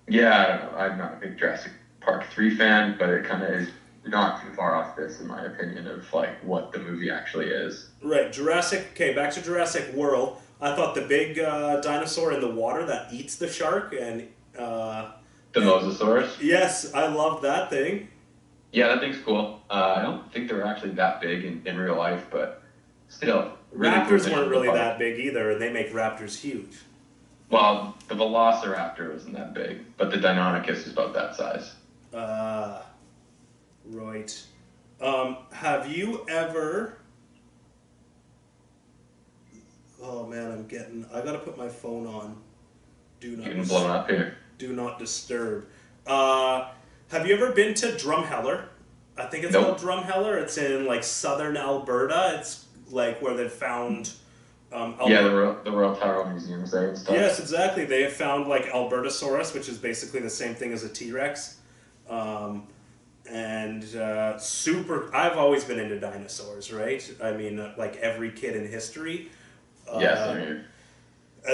yeah, I don't know. I'm not a big Jurassic Park 3 fan, but it kind of is not too far off this, in my opinion, of like what the movie actually is. Right, Jurassic. Okay, back to Jurassic World. I thought the big dinosaur in the water that eats the shark, and The Mosasaurus. yes, I loved that thing. Yeah, that thing's cool. I don't think they're actually that big in real life, but still. Really cool Raptors addition weren't to really the park. that big either, and they make raptors huge. Well, the Velociraptor wasn't that big, but the Deinonychus is about that size. Right. Have you ever? Oh man, I gotta put my phone on. Do not. Getting blown up here. Do not disturb. Have you ever been to Drumheller? I think it's Nope. called Drumheller. It's in like southern Alberta. It's like where they found. Yeah, the Royal Tower Museums there and stuff. Yes, exactly. They have found like Albertosaurus, which is basically the same thing as a T-Rex. And super. I've always been into dinosaurs, right? I mean, like every kid in history. Yes, I mean,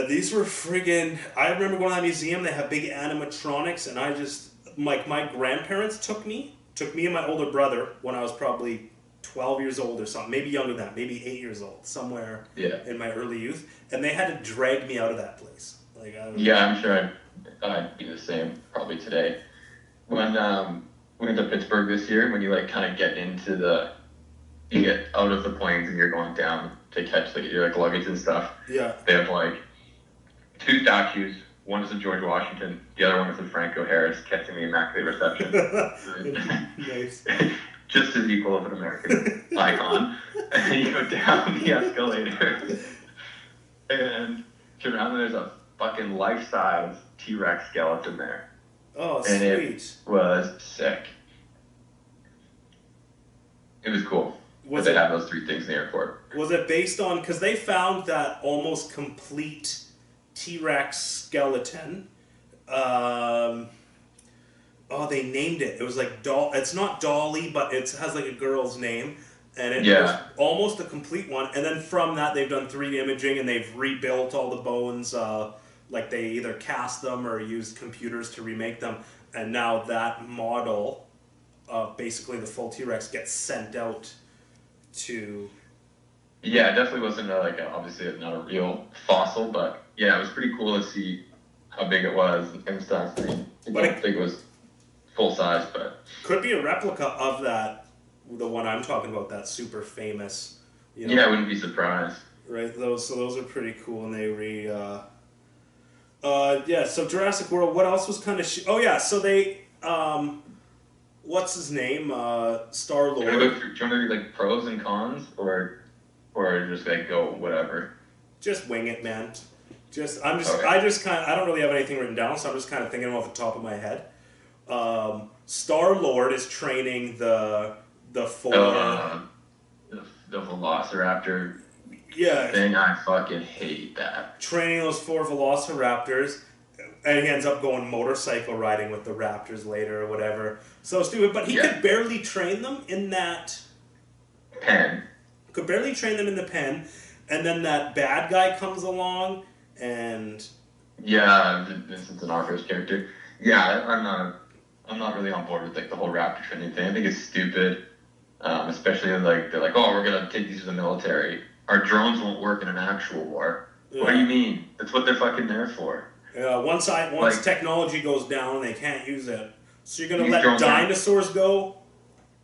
These were friggin'. I remember going to that museum. They have big animatronics, and I just like my grandparents took me and my older brother when I was probably 12 years old or something, maybe younger than that, maybe 8 years old, somewhere Yeah. in my early youth, and they had to drag me out of that place. Like, I don't know. Yeah, I'm sure I'd be the same probably today. When we went to Pittsburgh this year, when you like kind of get into you get out of the planes and you're going down to catch like your like luggage and stuff. Yeah. They have like two statues. One is of George Washington. The other one is of Franco Harris catching the Immaculate Reception. Nice. Just as equal of an American icon. And then you go down the escalator, and turn around and there's a fucking life-size T-Rex skeleton there. Oh, And sweet. it was sick. It was cool. Was They it have those three things in the airport. was it based on because they found that almost complete T-Rex skeleton? Oh, they named it. It was like It's not Dolly, but it has like a girl's name, and it was almost a complete one. And then from that, they've done 3D imaging and they've rebuilt all the bones. Like they either cast them or used computers to remake them. And now that model, basically the full T-Rex, gets sent out to. Yeah, it definitely wasn't obviously not a real fossil, but yeah, it was pretty cool to see how big it was and stuff. I mean, I don't think it was full size, but Could be a replica of that, the one I'm talking about, that super famous. You know, yeah, I wouldn't be surprised. right. Those are pretty cool, and they yeah. So Jurassic World. What else was kind of? Oh yeah. So they what's his name? Star Do you want Lord. to do like pros and cons, or just like go whatever? Just wing it, man. Okay. I don't really have anything written down, so I'm just kind of thinking off the top of my head. Star Lord is training the four. The Velociraptor Yeah, thing, I fucking hate that. training those 4 velociraptors, and he ends up going motorcycle riding with the raptors later or whatever. So stupid, but he could barely train them in that. Pen. Could barely train them in the pen, and then that bad guy comes along, and Yeah, Vincent D'Onofrio's character. Yeah, I'm not really on board with like the whole raptor training thing. I think it's stupid. Especially like they're like, oh, we're gonna take these to the military. Our drones won't work in an actual war. What do you mean? That's what they're fucking there for. once Like- technology goes down, they can't use it. So you're gonna These let drones are- dinosaurs go?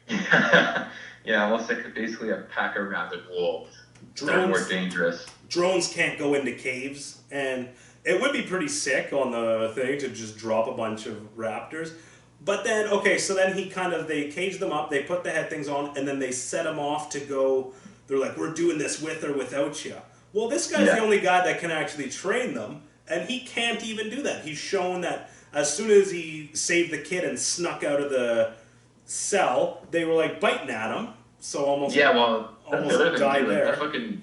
Yeah, well, it's like basically a pack of rabid wolves. They're more Drones dangerous. drones can't go into caves, and it would be pretty sick on the thing to just drop a bunch of raptors. But then, okay, so then they cage them up, they put the head things on, and then they set them off to go. They're like, we're doing this with or without you. Well, this guy's the only guy that can actually train them, and he can't even do that. He's shown that as soon as he saved the kid and snuck out of the cell, they were like biting at him. So almost Yeah, well, that's almost the other thing died too. Like, there.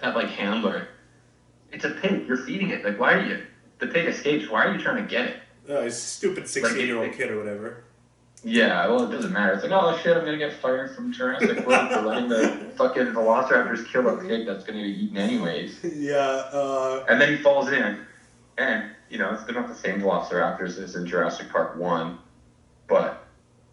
that like handler. It's a pig. You're feeding it. Like, why are you? The pig escapes. Why are you trying to get it? He's a stupid 16-year-old kid or whatever. Yeah, well, it doesn't matter. It's like, oh shit, I'm gonna get fired from Jurassic World for letting the fucking velociraptors kill a pig that's gonna be eaten anyways. Yeah, And then he falls in, and they're not the same velociraptors as in Jurassic Park 1, but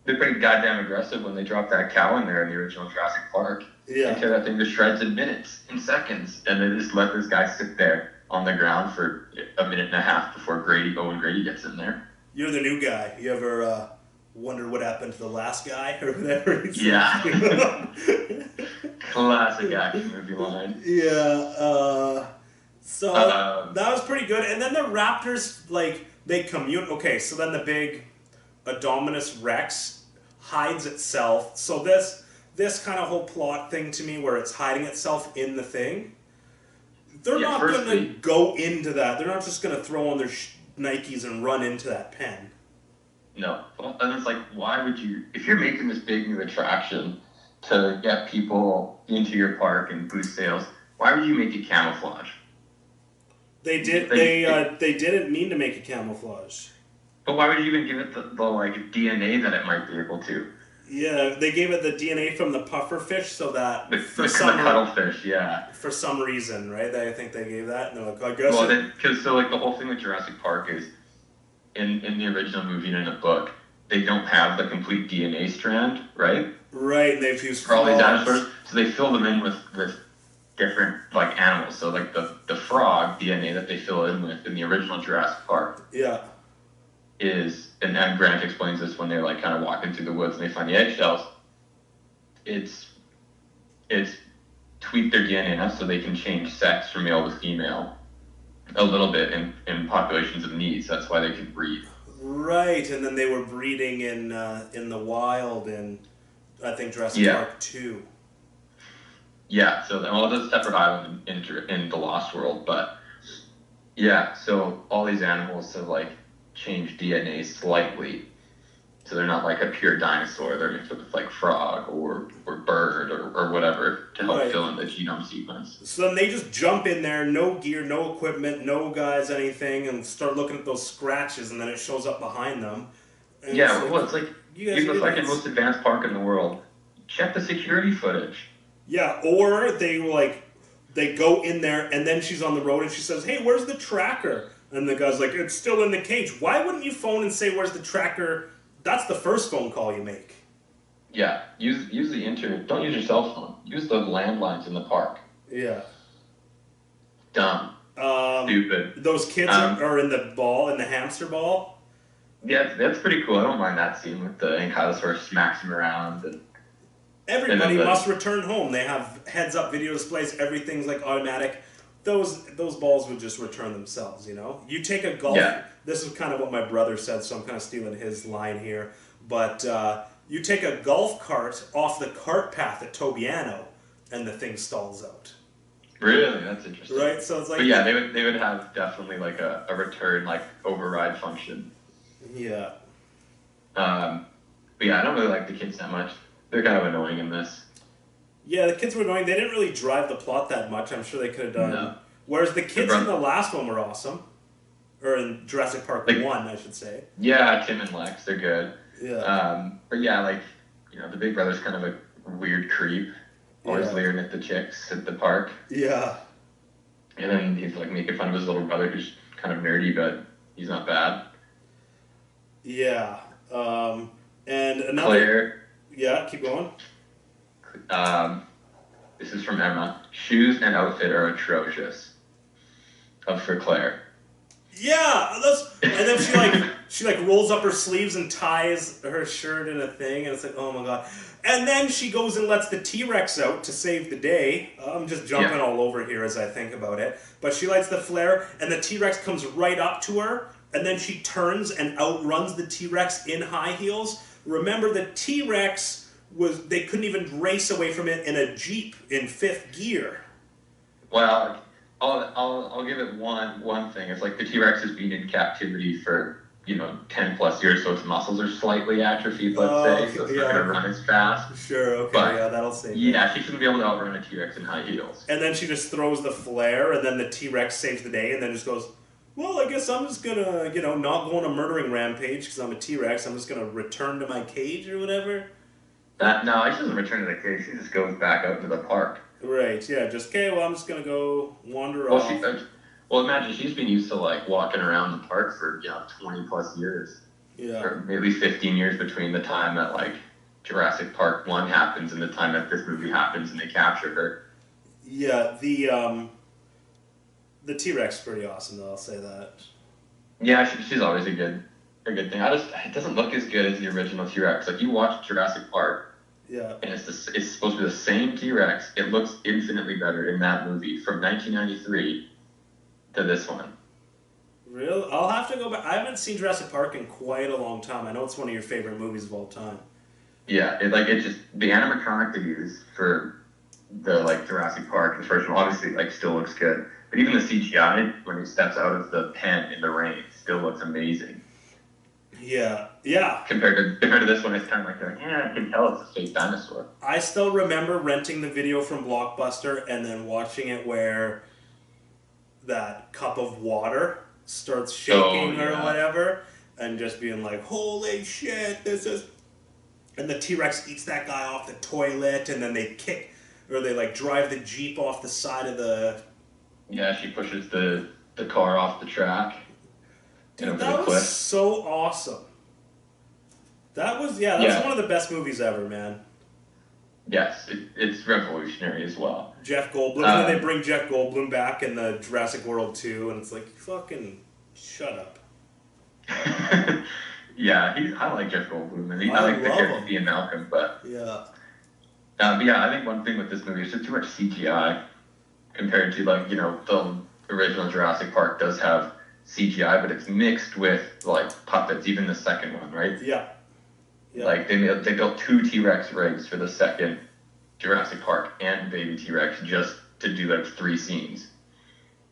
they're pretty goddamn aggressive when they drop that cow in there in the original Jurassic Park. They yeah. tear that thing to shreds in minutes, in seconds, and they just let this guy sit there on the ground for a minute and a half before Owen Grady gets in there. You're the new guy. You ever wonder what happened to the last guy or whatever? Yeah. Classic action movie line. Yeah. So that was pretty good. And then the raptors, they commute. Okay, so then the big Indominus Rex hides itself. So this kind of whole plot thing to me where it's hiding itself in the thing, they're not going to go into that. They're not just going to throw on their Nikes and run into that pen. No. And it's like, why would you, if you're making this big new attraction to get people into your park and boost sales, why would you make it camouflage? They didn't mean to make it camouflage. But why would you even give it the DNA that it might be able to? Yeah, they gave it the DNA from the puffer fish, so that From the cuttlefish, yeah. for some reason, right? I think they gave that. And they're like, I guess. Well, because so like the whole thing with Jurassic Park is in the original movie and in the book, they don't have the complete DNA strand, right? Right, and they've used For all these frogs. dinosaurs, so they fill them in with different like animals. So like the frog DNA that they fill in with in the original Jurassic Park Yeah. is, and Grant explains this when they're like kind of walking through the woods and they find the eggshells. It's tweaked their DNA enough so they can change sex from male to female a little bit in populations of needs. That's why they can breed. Right, and then they were breeding in the wild in, I think, Jurassic Yeah. Park 2. Yeah, so well, that's a separate island in the Lost World, but yeah, so all these animals have like changed DNA slightly, so they're not like a pure dinosaur. They're mixed with like frog or bird or whatever to help Right. fill in the genome sequence. So then they just jump in there, no gear, no equipment, no guys, anything, and start looking at those scratches, and then it shows up behind them. And Yeah, well, it's like you guys you're the are fucking idiots. most advanced park in the world. Check the security footage. Yeah, or they go in there, and then she's on the road, and she says, "Hey, where's the tracker?" And the guy's like, "It's still in the cage." Why wouldn't you phone and say, "Where's the tracker?" That's the first phone call you make. Yeah, use the internet. Don't use your cell phone. Use the landlines in the park. Yeah. Dumb. Stupid. Those kids are in the hamster ball. Yeah, that's pretty cool. I don't mind that scene with the Ankylosaurus smacks him around and Everybody And then must return home. They have heads-up video displays. Everything's like automatic. Those balls would just return themselves. You know. You take a golf. Yeah. This is kind of what my brother said, so I'm kind of stealing his line here. But you take a golf cart off the cart path at Tobiano, and the thing stalls out. Really, that's interesting. Right. So it's like. But yeah, they would have definitely like a return like override function. Yeah. But yeah, I don't really like the kids that much. They're kind of annoying in this. Yeah, the kids were annoying. They didn't really drive the plot that much. I'm sure they could have done. No. Whereas the kids in the last one were awesome. Or in Jurassic Park 1, I should say. Yeah, Tim and Lex, they're good. Yeah. But yeah, like, you know, the big brother's kind of a weird creep. Always Yeah. leering at the chicks at the park. Yeah. And then he's like making fun of his little brother who's kind of nerdy, but he's not bad. Yeah. And another. Claire, Yeah, keep going. this is from Emma. Shoes and outfit are atrocious. For Claire. Yeah, and then she rolls up her sleeves and ties her shirt in a thing, and it's like, oh my god. And then she goes and lets the T-Rex out to save the day. I'm just jumping all over here as I think about it. But she lights the flare, and the T-Rex comes right up to her, and then she turns and outruns the T-Rex in high heels. Remember, the T-Rex they couldn't even race away from it in a Jeep in 5th gear. Well, I'll give it one thing. It's like the T-Rex has been in captivity for 10 plus years, so its muscles are slightly atrophied, let's say, so it's not going to run as fast. Sure, okay, But, yeah, that'll save it. Yeah, she shouldn't be able to outrun a T-Rex in high heels. And then she just throws the flare, and then the T-Rex saves the day, and then just goes, well, I guess I'm just gonna, not go on a murdering rampage because I'm a T-Rex. I'm just gonna return to my cage or whatever. No, she doesn't return to the cage. She just goes back out to the park. Right, yeah, I'm just gonna go wander off. Well, imagine she's been used to like walking around the park for 20 plus years. Yeah. Or maybe 15 years between the time that like Jurassic Park 1 happens and the time that this movie happens and they capture her. Yeah, the T-Rex is pretty awesome, though, I'll say that. Yeah, she's always a good thing. It doesn't look as good as the original T-Rex. Like you watch Jurassic Park, Yeah. and it's supposed to be the same T-Rex. It looks infinitely better in that movie from 1993 to this one. Really? I'll have to go back. I haven't seen Jurassic Park in quite a long time. I know it's one of your favorite movies of all time. Yeah, it's just the animatronic they use for the like Jurassic Park, the first one, obviously like still looks good. But even the CGI when he steps out of the pen in the rain still looks amazing. Yeah. Yeah. Compared to this one, it's kind of like I can tell it's a fake dinosaur. I still remember renting the video from Blockbuster and then watching it where that cup of water starts shaking or whatever, and just being like, holy shit, this is... and the T-Rex eats that guy off the toilet, and then they kick, or they like drive the Jeep off the side of the... Yeah, she pushes the car off the track and Dude, over that the was cliff. so awesome. That was one of the best movies ever, man. Yes, it's revolutionary as well. Jeff Goldblum, and then they bring Jeff Goldblum back in the Jurassic World 2, and it's like, fucking shut up. Yeah, I like Jeff Goldblum, and I like the love character him. Ian Malcolm, but Yeah. yeah, I think one thing with this movie is just too much CGI compared to like the original Jurassic Park does have CGI, but it's mixed with like puppets. Even the second one, right? Yeah. Yeah. Like they built 2 T-Rex rigs for the second Jurassic Park and Baby T-Rex just to do like 3 scenes.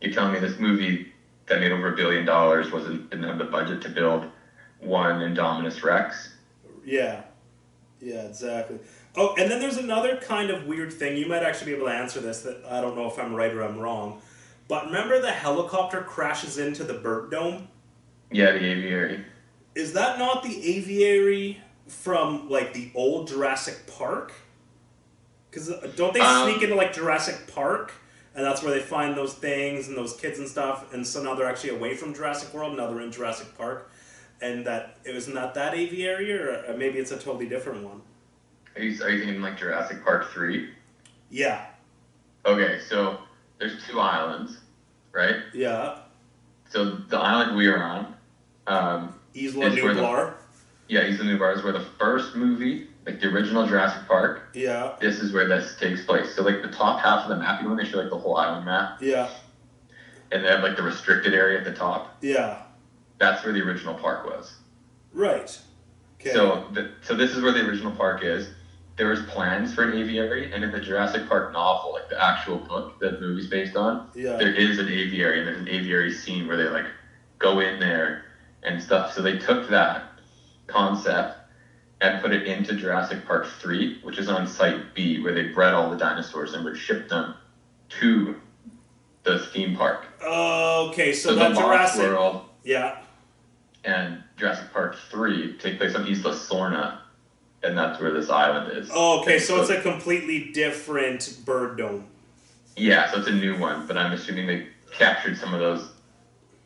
You're telling me this movie that made over $1 billion didn't have the budget to build one Indominus Rex? Yeah. Yeah, exactly. Oh, and then there's another kind of weird thing. You might actually be able to answer this, that I don't know if I'm right or I'm wrong. But remember the helicopter crashes into the bird dome? Yeah, the aviary. Is that not the aviary from, like, the old Jurassic Park? Because don't they sneak into, like, Jurassic Park? And that's where they find those things and those kids and stuff. And so now they're actually away from Jurassic World. Now they're in Jurassic Park. And that it was not that aviary, or maybe it's a totally different one. Are you thinking like Jurassic Park 3? Yeah. Okay, so there's 2 islands, right? Yeah. So the island we are on, Isla It's where the- Nublar. yeah, Isla Nublar is where the first movie, like the original Jurassic Park, Yeah. this is where this takes place. So like the top half of the map, you know when they show like the whole island map, Yeah. and they have like the restricted area at the top? Yeah. That's where the original park was. Right. Okay. So this is where the original park is. There was plans for an aviary, and in the Jurassic Park novel, like the actual book that the movie's based on, Yeah. there is an aviary, and there's an aviary scene where they like go in there and stuff. So they took that concept and put it into Jurassic Park 3, which is on Site B, where they bred all the dinosaurs and would ship them to the theme park. Okay, so So that the Lost Jurassic... World Yeah. and Jurassic Park 3 take place on Isla Sorna, and that's where this island is. Okay, And so it's a completely different bird dome. yeah, so it's a new one, but I'm assuming they captured some of those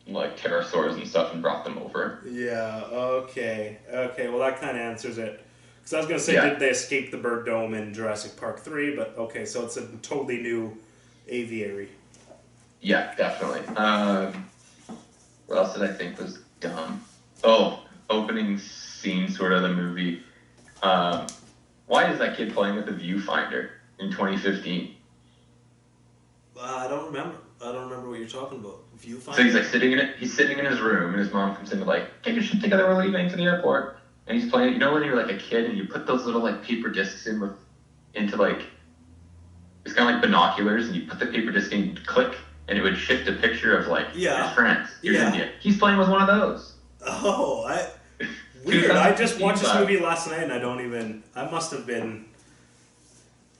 like pterosaurs and stuff and brought them over. Yeah, okay. Okay, well that kind of answers it. Because I was going to say, Yeah. did they escape the bird dome in Jurassic Park 3? But okay, so it's a totally new aviary. Yeah, definitely. What else did I think was dumb? Oh, opening scene sort of the movie. Why is that kid playing with the viewfinder in 2015? I don't remember. I don't remember what you're talking about. Viewfinder? So he's like sitting in it. He's sitting in his room, and his mom comes in to like, get your shit together. We're leaving to the airport. And he's playing. You know when you're like a kid and you put those little like paper discs into like it's kind of like binoculars, and you put the paper disc in, and click, and it would shift a picture of like Yeah. your friends. Here's Yeah. India. He's playing with one of those. Oh, weird. I just watched this 2015 movie last night and I don't even... I must have been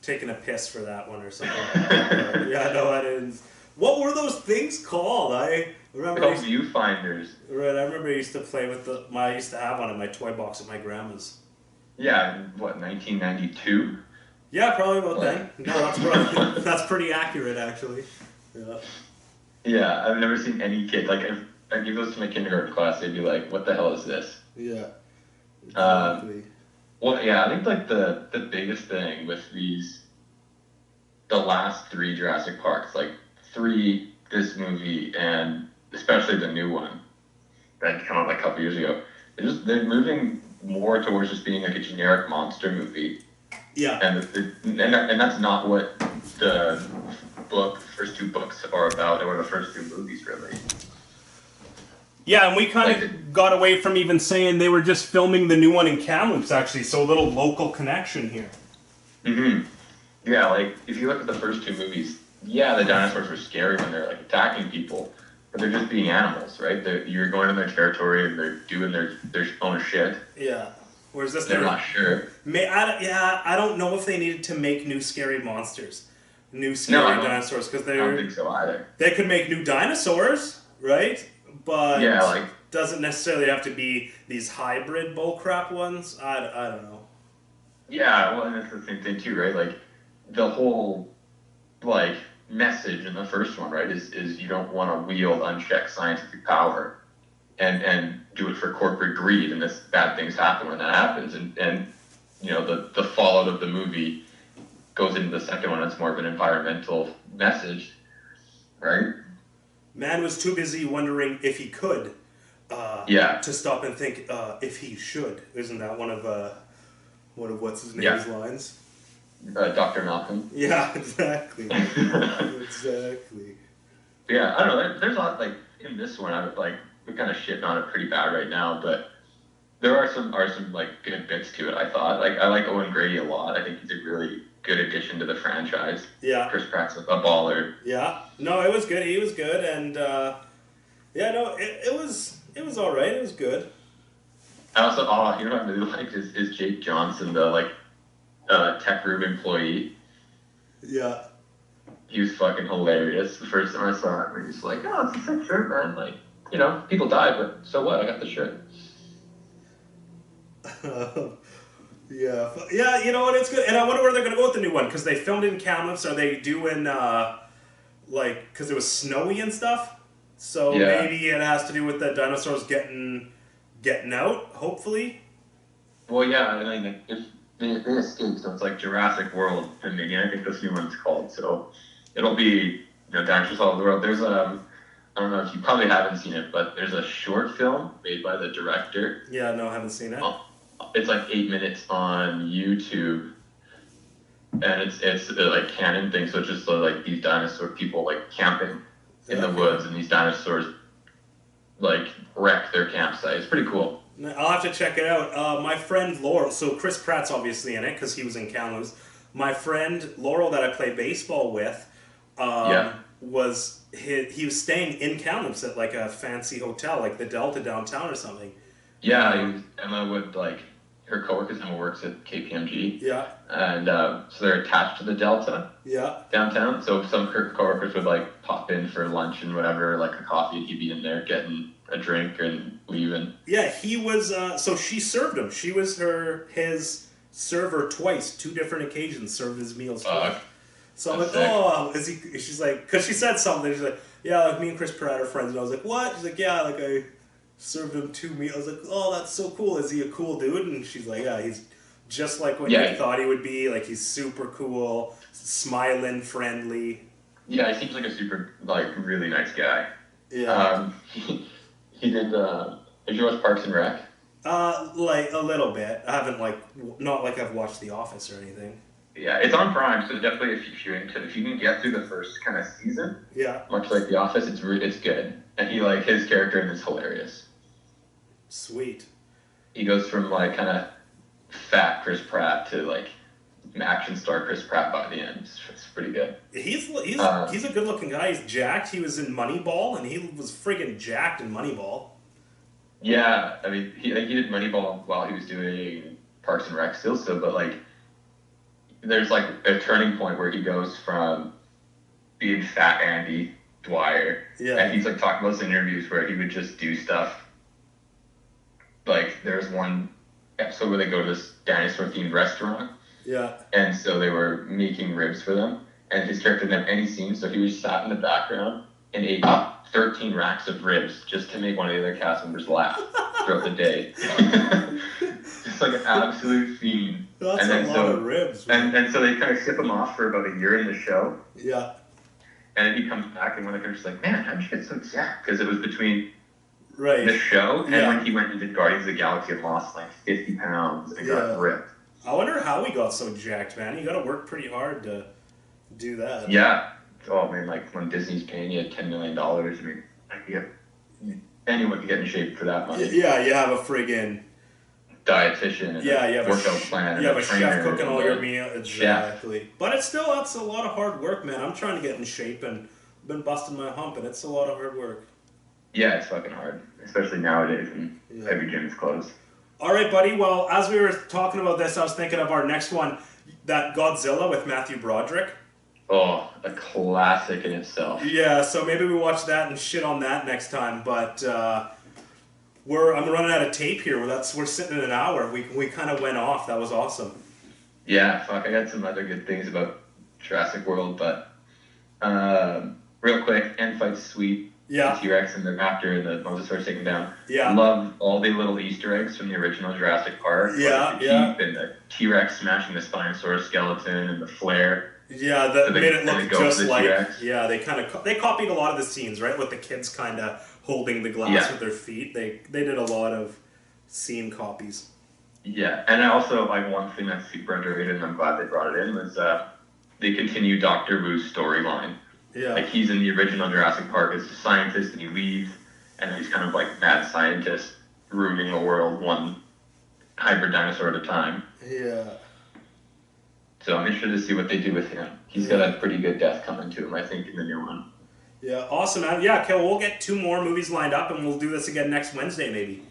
taking a piss for that one or something. Yeah, no, I didn't... What were those things called? I remember... They're called viewfinders. Right, I remember I used to play with I used to have one in my toy box at my grandma's. Yeah, in, what, 1992? Yeah, probably about then. What? No, that's probably, that's pretty accurate, actually. Yeah. Yeah, I've never seen any kid like if I give those to my kindergarten class, they'd be like, "What the hell is this?" Yeah. Exactly. Well, yeah, I think like the biggest thing with the last 3 Jurassic Parks, like 3, this movie, and especially the new one that came out like a couple years ago, they're moving more towards just being like a generic monster movie. Yeah. And that's not what the first 2 books are about, or the first 2 movies really. Yeah, and we kind of Like got away from even saying they were just filming the new one in Kamloops, actually, so a little local connection here. Mm-hmm. Yeah, like if you look at the first 2 movies, yeah, the dinosaurs were scary when they're like attacking people, but they're just being animals, right? You're going in their territory and they're doing their own shit. Yeah. Whereas this, They're not sure. I don't know if they needed to make new scary monsters, new scary dinosaurs, because I don't think so either. they could make new dinosaurs, right? But Yeah, like doesn't necessarily have to be these hybrid bullcrap ones. I don't know. Yeah, well, and that's the same thing too, right? Like the whole like message in the first one, right, is you don't want to wield unchecked scientific power and do it for corporate greed, and this bad things happen when that happens, and you know the fallout of the movie goes into the second one. It's more of an environmental message, right? Man was too busy wondering if he could Yeah, to stop and think if he should. Isn't that one of what's his Yeah. name's lines? Dr. Malcolm. Yeah, exactly. Exactly. Yeah, I don't know. There's a lot like in this one. I would like we're kind of shitting on it pretty bad right now, but there are some like good bits to it. I thought like I like Owen Grady a lot. I think he's a really good addition to the franchise. Yeah. Chris Pratt's a baller. Yeah. No, it was good. He was good, and yeah, no, it was all right. It was good. I also you know what I really liked is Jake Johnson, the like tech room employee. Yeah. He was fucking hilarious the first time I saw it. Where he's like, "Oh, it's a sick shirt, man. Like, you know, people die, but so what? I got the shirt." Yeah. Yeah. You know what? It's good, and I wonder where they're gonna go with the new one because they filmed in Kamloops. Are they doing like because it was snowy and stuff? So Yeah. maybe it has to do with the dinosaurs getting out. Hopefully. Well, yeah, I mean, if they escape, so it's like Jurassic World Dominion. I think this new one's called. So it'll be dinosaurs all over the world. There's I don't know if you probably haven't seen it, but there's a short film made by the director. Yeah. No, I haven't seen it. It's like 8 minutes on YouTube, and it's like canon thing. So it's just like these dinosaur people like camping in the Okay. woods, and these dinosaurs like wreck their campsite. It's pretty cool. I'll have to check it out. My friend Laurel, so Chris Pratt's obviously in it because he was in Kamloops. My friend Laurel that I play baseball with Yeah. he was staying in Kamloops at like a fancy hotel, like the Delta downtown or something. Yeah, Emma would like her coworkers. Emma works at KPMG, Yeah, and so they're attached to the Delta yeah, downtown. So some coworkers would like pop in for lunch and whatever, like a coffee, and he'd be in there getting a drink and leaving. yeah. He was. So she served him. She was his server twice, two different occasions. Served his meals. twice. Fuck. So I'm like, That's sick. oh, is he? She's like, because she said something. She's like, yeah, like me and Chris Pratt are friends. And I was like, what? She's like, yeah, like I served him 2 meals. I was like, oh, that's so cool. Is he a cool dude? And she's like, yeah, he's just like what Yeah. you thought he would be. Like he's super cool, smiling, friendly. Yeah, he seems like a super like really nice guy. Yeah. He did. Did you watch Parks and Rec? Like a little bit. I haven't not like I've watched The Office or anything. Yeah, it's on Prime, so definitely if you can get through the first kind of season, Yeah. much like The Office, it's good. And he like his character in is hilarious. Sweet. He goes from like kind of fat Chris Pratt to like action star Chris Pratt by the end. It's pretty good. He's Uh, he's a good looking guy. He's jacked. He was in Moneyball, and he was friggin' jacked in Moneyball. Yeah, I mean he did Moneyball while he was doing Parks and Rec still, but like there's like a turning point where he goes from being fat Andy Dwyer, Yeah. and he's like talking about some interviews where he would just do stuff. Like there's one episode where they go to this dinosaur themed restaurant, Yeah. and so they were making ribs for them, and his character didn't have any scenes, so he was sat in the background and ate 13 racks of ribs just to make one of the other cast members laugh throughout the day. Just like an absolute fiend. That's And a then lot so- of ribs. Man. And so they kind of ship him off for about a year in the show, Yeah. and then he comes back, and one of the characters is like, "Man, how'd you get so jacked?" Because it was between the Right. show and Yeah. when he went into Guardians of the Galaxy and lost like 50 pounds and Yeah. got ripped. I wonder how he got so jacked, man. You got to work pretty hard to do that. Yeah. Oh man, like when Disney's paying you $10 million, I mean, anyone can get in shape for that money. Yeah, you have a friggin' Dietitian and you a have workout a plan and you have a a trainer. chef cooking all and your a- meal. Exactly. But that's a lot of hard work, man. I'm trying to get in shape and been busting my hump, and it's a lot of hard work. Yeah, it's fucking hard, especially nowadays when Yeah. every gym is closed. All right, buddy. Well, as we were talking about this, I was thinking of our next one, that Godzilla with Matthew Broderick. Oh, a classic in itself. Yeah, so maybe we watch that and shit on that next time. But I'm running out of tape here. We're sitting in an hour. We kind of went off. That was awesome. Yeah, fuck, I got some other good things about Jurassic World, but real quick, end fight's sweet. Yeah. The T-Rex and the Raptor and the Mosasaurus taken down. Yeah. Love all the little Easter eggs from the original Jurassic Park. Yeah, like the yeah. Jeep and the T-Rex smashing the Spinosaurus skeleton and the flare. Yeah, that So they- made it they look go just for the like. T-Rex. Yeah, they kind of they copied a lot of the scenes, right? With the kids kind of holding the glass Yeah. with their feet. They did a lot of scene copies. Yeah, and I also like one thing that's super underrated, and I'm glad they brought it in, was they continue Doctor Wu's storyline. Yeah. Like he's in the original Jurassic Park as a scientist, and he leaves, and he's kind of like mad scientist ruining the world one hybrid dinosaur at a time. Yeah. So I'm interested to see what they do with him. He's got a pretty good death coming to him, I think, in the new one. Yeah. Awesome, man. Yeah. Okay. Well, we'll get 2 more movies lined up, and we'll do this again next Wednesday, maybe.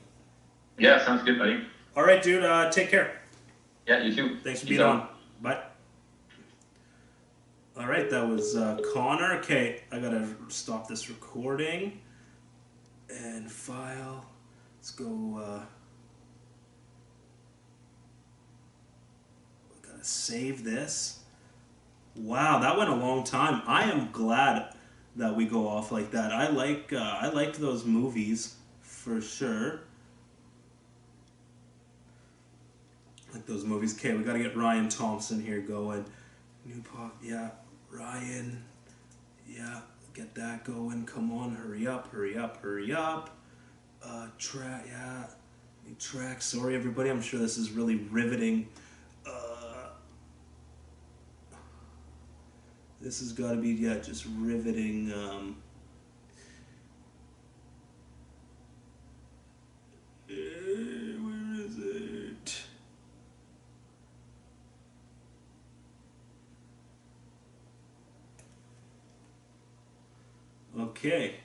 Yeah, sounds good, buddy. All right, dude. Take care. Yeah, you too. Thanks for Peace being out. on. Bye. All right, that was Connor. Okay, I gotta stop this recording and file. Let's go. Gotta save this. Wow, that went a long time. I am glad that we go off like that. I liked those movies for sure. Like those movies. Okay, we gotta get Ryan Thompson here going. New pop, yeah. Ryan, yeah. Get that going. Come on, hurry up, hurry up, hurry up. Track, yeah. New track. Sorry, everybody. I'm sure this is really riveting. This has got to be, yeah, just riveting. Where is it? Okay.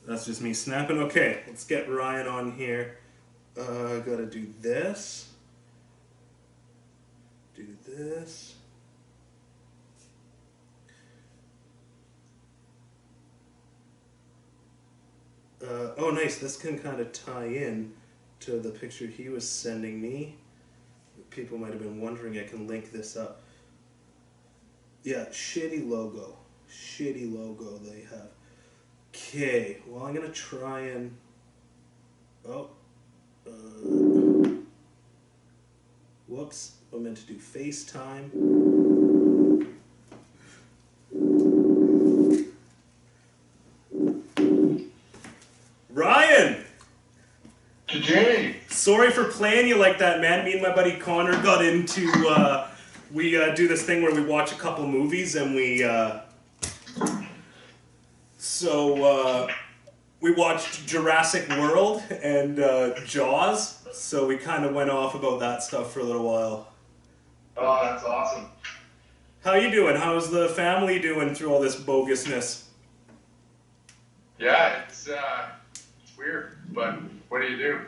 That's just me snapping. Okay, let's get Ryan on here. Gotta do this. Do this. Oh, nice. This can kind of tie in to the picture he was sending me. People might have been wondering. I can link this up. Yeah, shitty logo. Shitty logo they have. Okay, well, I'm going to try and... Oh. Whoops. I meant to do FaceTime. Ryan! Jay, Sorry for playing you like that, man. Me and my buddy Connor got into... we do this thing where we watch a couple movies and we... we watched Jurassic World and Jaws, so we kind of went off about that stuff for a little while. oh, that's awesome. How you doing? How's the family doing through all this bogusness? Yeah, it's weird, but what do you do?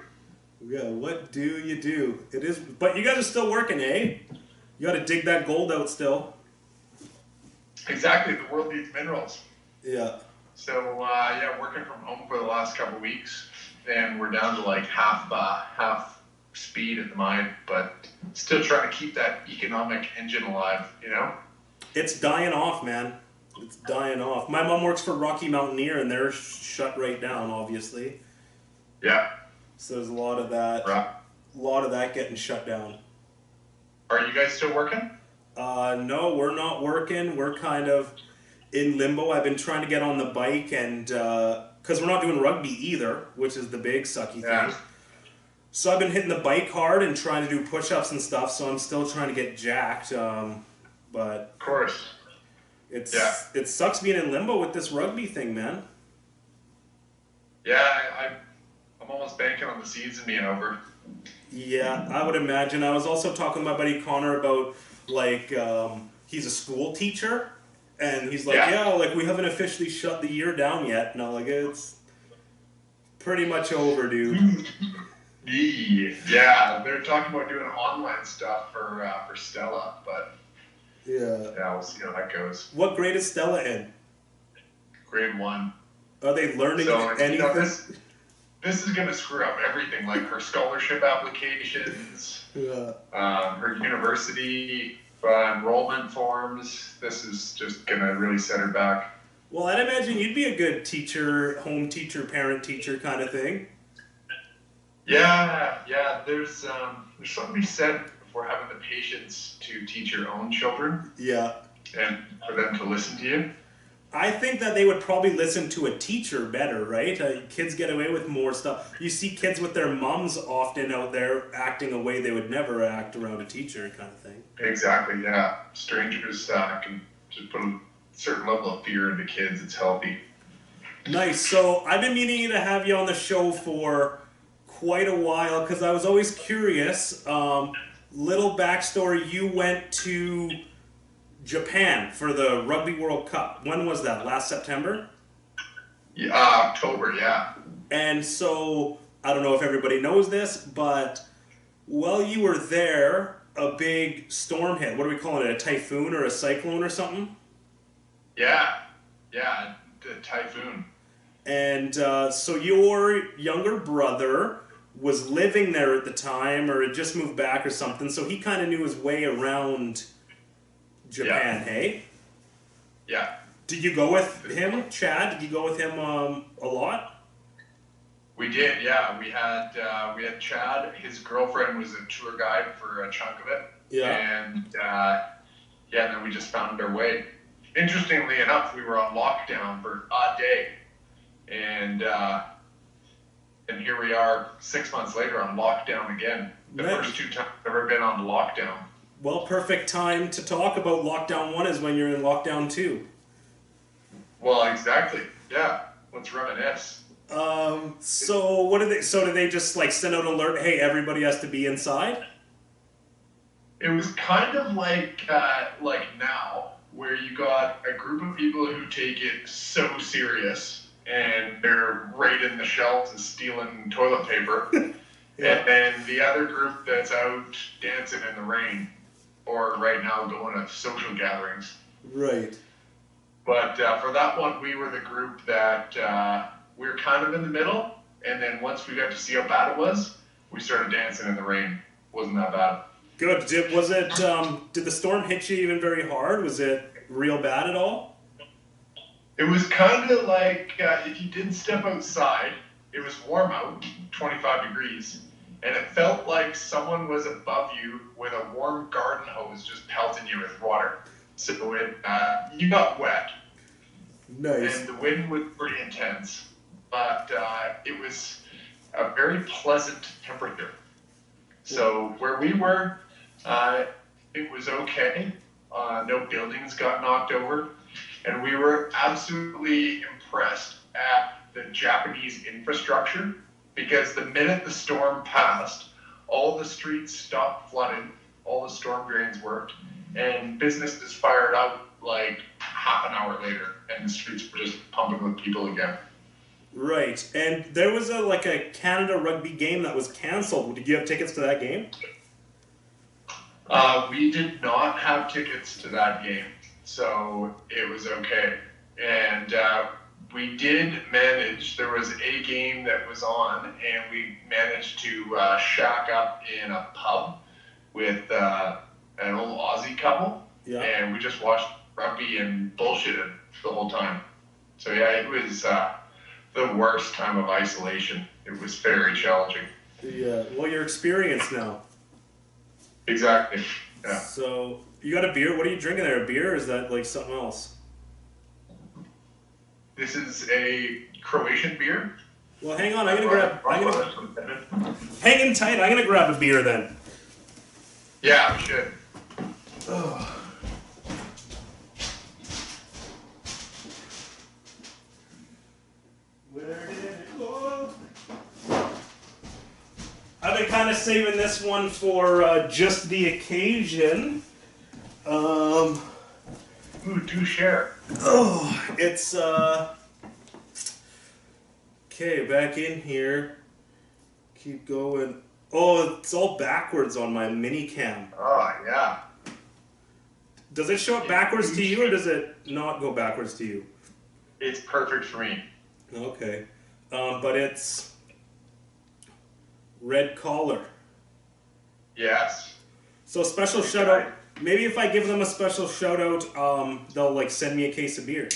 Yeah, what do you do? It is, but you guys are still working, eh? You got to dig that gold out still. Exactly, the world needs minerals. Yeah. So yeah, working from home for the last couple of weeks, and we're down to like half speed at the mine, but still trying to keep that economic engine alive. You know? It's dying off, man. It's dying off. My mom works for Rocky Mountaineer, and they're shut right down, obviously. Yeah. So there's a lot of that. Right. A lot of that getting shut down. Are you guys still working? No, we're not working. We're kind of in limbo. I've been trying to get on the bike, and because we're not doing rugby either, which is the big sucky Yeah. thing. So I've been hitting the bike hard and trying to do push-ups and stuff. So I'm still trying to get jacked. But Of course. it sucks being in limbo with this rugby thing, man. Yeah, I'm almost banking on the season being over. Yeah, I would imagine. I was also talking to my buddy Connor about, like, he's a school teacher, and he's like, Yeah. like, we haven't officially shut the year down yet. And I'm like, it's pretty much over, dude. Yeah, they're talking about doing online stuff for Stella, but Yeah. yeah, we'll see how that goes. What grade is Stella in? Grade 1. Are they learning So, anything? this is going to screw up everything, like her scholarship applications, Yeah. her university enrollment forms. This is just going to really set her back. Well, I'd imagine you'd be a good teacher, home teacher, parent teacher kind of thing. Yeah, yeah. There's something to be said for having the patience to teach your own children Yeah. and for them to listen to you. I think that they would probably listen to a teacher better, right? Kids get away with more stuff. You see kids with their mums often out there acting a way they would never act around a teacher, kind of thing. Exactly. Yeah. Strangers can just put a certain level of fear into kids. It's healthy. Nice. So I've been meaning to have you on the show for quite a while because I was always curious. Little backstory: you went to Japan for the Rugby World Cup. When was that? Last September? Yeah, October. Yeah. And so I don't know if everybody knows this, but while you were there, a big storm hit. What are we calling it? A typhoon or a cyclone or something? Yeah. Yeah. The typhoon. And so your younger brother was living there at the time, or had just moved back or something. So he kind of knew his way around Japan. Hey, Yeah. did you go with him, Chad? Did you go with him a lot? We did. Yeah. We had Chad. His girlfriend was a tour guide for a chunk of it. Yeah. And yeah, then we just found our way. Interestingly enough, we were on lockdown for a day, and here we are 6 months later on lockdown again. The Nice. first 2 times I've ever been on lockdown. Well, perfect time to talk about lockdown 1 is when you're in lockdown 2. Well, exactly. Yeah. Let's reminisce. So what did they? So did they just like send out an alert? Hey, everybody has to be inside. It was kind of like now, where you got a group of people who take it so serious and they're raiding the shelves and stealing toilet paper, Yeah. and then the other group that's out dancing in the rain, or right now going to social gatherings. Right. But for that one, we were the group that we were kind of in the middle, and then once we got to see how bad it was, we started dancing in the rain. Wasn't that bad. Good. Did the storm hit you even very hard? Was it real bad at all? It was kind of like if you didn't step outside, it was warm out, 25 degrees, and it felt like someone was above you with a warm garden hose just pelting you with water. So you got wet, Nice. and the wind was pretty intense, but it was a very pleasant temperature. So where we were, it was okay. No buildings got knocked over. And we were absolutely impressed at the Japanese infrastructure because the minute the storm passed, all the streets stopped flooding, all the storm drains worked, and business just fired up like half an hour later, and the streets were just pumping with people again. Right. And there was a Canada rugby game that was canceled. Did you have tickets to that game? We did not have tickets to that game, so it was okay. And we did manage, there was a game that was on, and we managed to shack up in a pub with an old Aussie couple, Yeah. and we just watched rugby and bullshitted the whole time. So yeah, it was the worst time of isolation. It was very challenging. Yeah. Well, you're experienced now. Exactly. Yeah. So you got a beer. What are you drinking there? A beer? Or is that like something else? This is a Croatian beer. Well, hang on. Hanging tight. I'm gonna grab a beer then. Yeah, we should. Where did it go? I've been kind of saving this one for just the occasion. Ooh, do share. It's okay. Back in here. Keep going. Oh, it's all backwards on my mini cam. Oh, yeah. Does it show up backwards to you, or does it not go backwards to you? It's perfect for me. Okay. But it's Red Collar. Yes. So special shout out. Maybe if I give them a special shout out, they'll like send me a case of beer.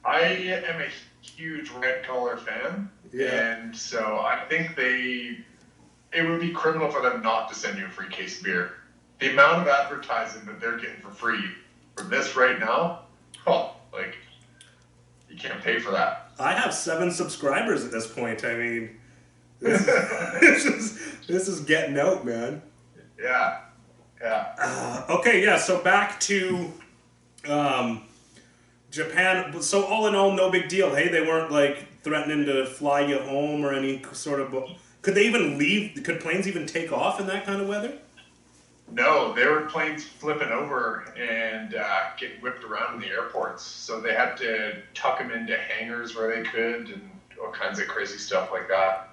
I am a huge Red Collar fan, and so I think it would be criminal for them not to send you a free case of beer. The amount of advertising that they're getting for free from this right now, like, you can't pay for that. I have 7 subscribers at this point. I mean, this is getting out, man. Yeah. Yeah. Okay, yeah. So back to Japan. So all in all, no big deal. Hey, they weren't like threatening to fly you home or any sort of. Could they even leave? Could planes even take off in that kind of weather? No, there were planes flipping over and getting whipped around in the airports. So they had to tuck them into hangars where they could and all kinds of crazy stuff like that.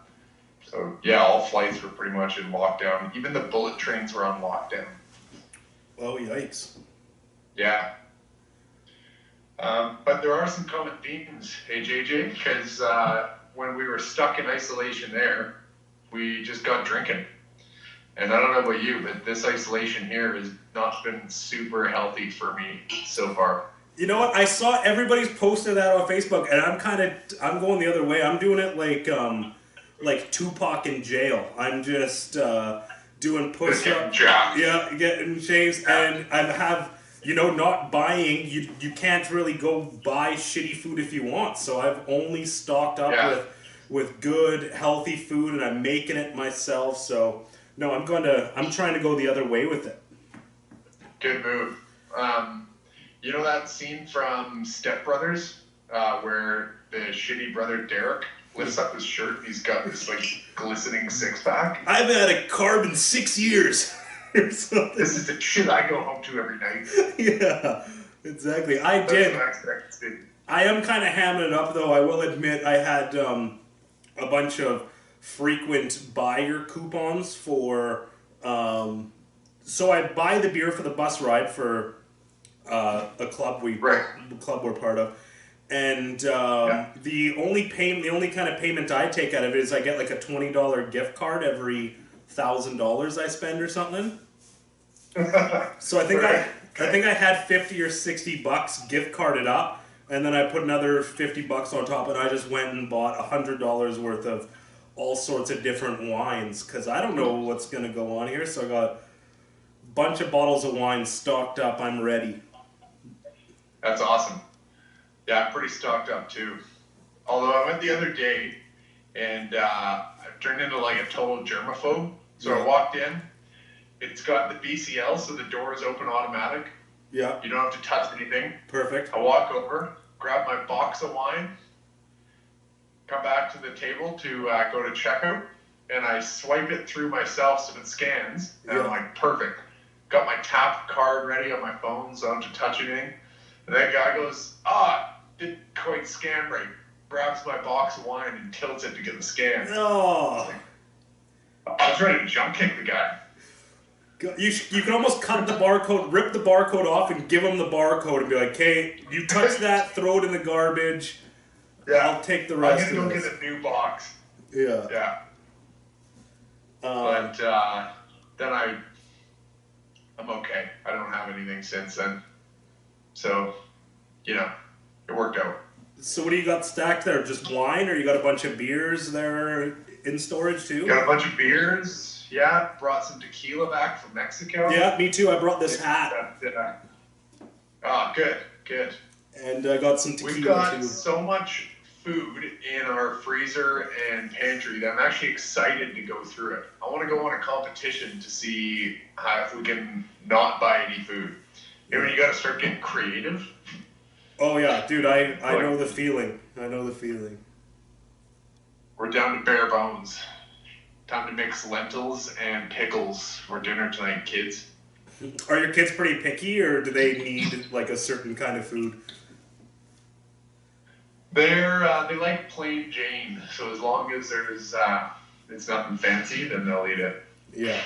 So, yeah, all flights were pretty much in lockdown. Even the bullet trains were on lockdown. Oh, yikes. Yeah. But there are some common themes, hey, JJ, because when we were stuck in isolation there, we just got drinking. And I don't know about you, but this isolation here has not been super healthy for me so far. You know what? I saw everybody's posted that on Facebook, and I'm going the other way. I'm doing it like Tupac in jail. I'm just doing push-ups. Yeah, getting shaves, and I have, not buying. You can't really go buy shitty food if you want. So I've only stocked up with good, healthy food, and I'm making it myself. So. No, I'm trying to go the other way with it. Good move. You know that scene from Step Brothers where the shitty brother Derek lifts up his shirt and he's got this like glistening six pack? I've had a carb in 6 years. Or something. This is the shit I go home to every night. Yeah, exactly. I did. I am kind of hamming it up though. I will admit I had a bunch of frequent buyer coupons for so I buy the beer for the bus ride for a club we're part of, and the only kind of payment I take out of it is I get like a $20 gift card every $1,000 I spend or something. So I think I had 50 or 60 bucks gift carded up, and then I put another 50 bucks on top, and I just went and bought $100 worth of all sorts of different wines, because I don't know what's going to go on here, so I got a bunch of bottles of wine stocked up. I'm ready. That's awesome. Yeah, I'm pretty stocked up too. Although I went the other day, and I turned into like a total germaphobe. So I walked in, it's got the BCL, so the door is open automatic. Yeah. You don't have to touch anything. Perfect. I walk over, grab my box of wine, come back to the table to go to checkout, and I swipe it through myself so it scans, and I'm like, perfect. Got my tap card ready on my phone so I don't have to touch anything. And that guy goes, didn't quite scan right. Grabs my box of wine and tilts it to get the scan. Oh. I was ready to jump kick the guy. You can almost cut the barcode, rip the barcode off, and give him the barcode and be like, "Hey, you touch that, throw it in the garbage. Yeah. I'll take the rest I'm of going to this." go get a new box. Yeah. Yeah. But then I'm okay. I don't have anything since then. So, it worked out. So what do you got stacked there? Just wine, or you got a bunch of beers there in storage too? Got a bunch of beers. Yeah, brought some tequila back from Mexico. Yeah, me too. I brought this hat. Good. And I got some tequila We've got too. so much food in our freezer and pantry that I'm actually excited to go through it. I want to go on a competition to see if we can not buy any food. You got to start getting creative. Oh yeah, dude, I know the feeling. We're down to bare bones. Time to mix lentils and pickles for dinner tonight, kids. Are your kids pretty picky, or do they need like a certain kind of food? They like plain Jane, so as long as there's it's nothing fancy, then they'll eat it. Yeah.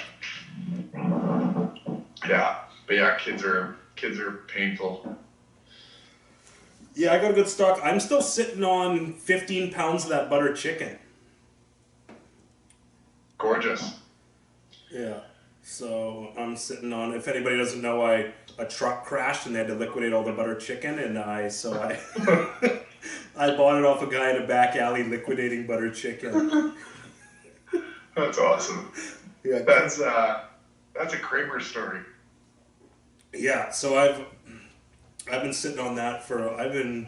Yeah, but yeah, kids are painful. Yeah, I got a good stock. I'm still sitting on 15 pounds of that butter chicken. gorgeous. Yeah. So I'm sitting on. If anybody doesn't know, a truck crashed and they had to liquidate all the butter chicken, and I I bought it off a guy in a back alley liquidating butter chicken. That's awesome. Yeah. That's a Kramer story. Yeah. So I've been sitting on that for I've been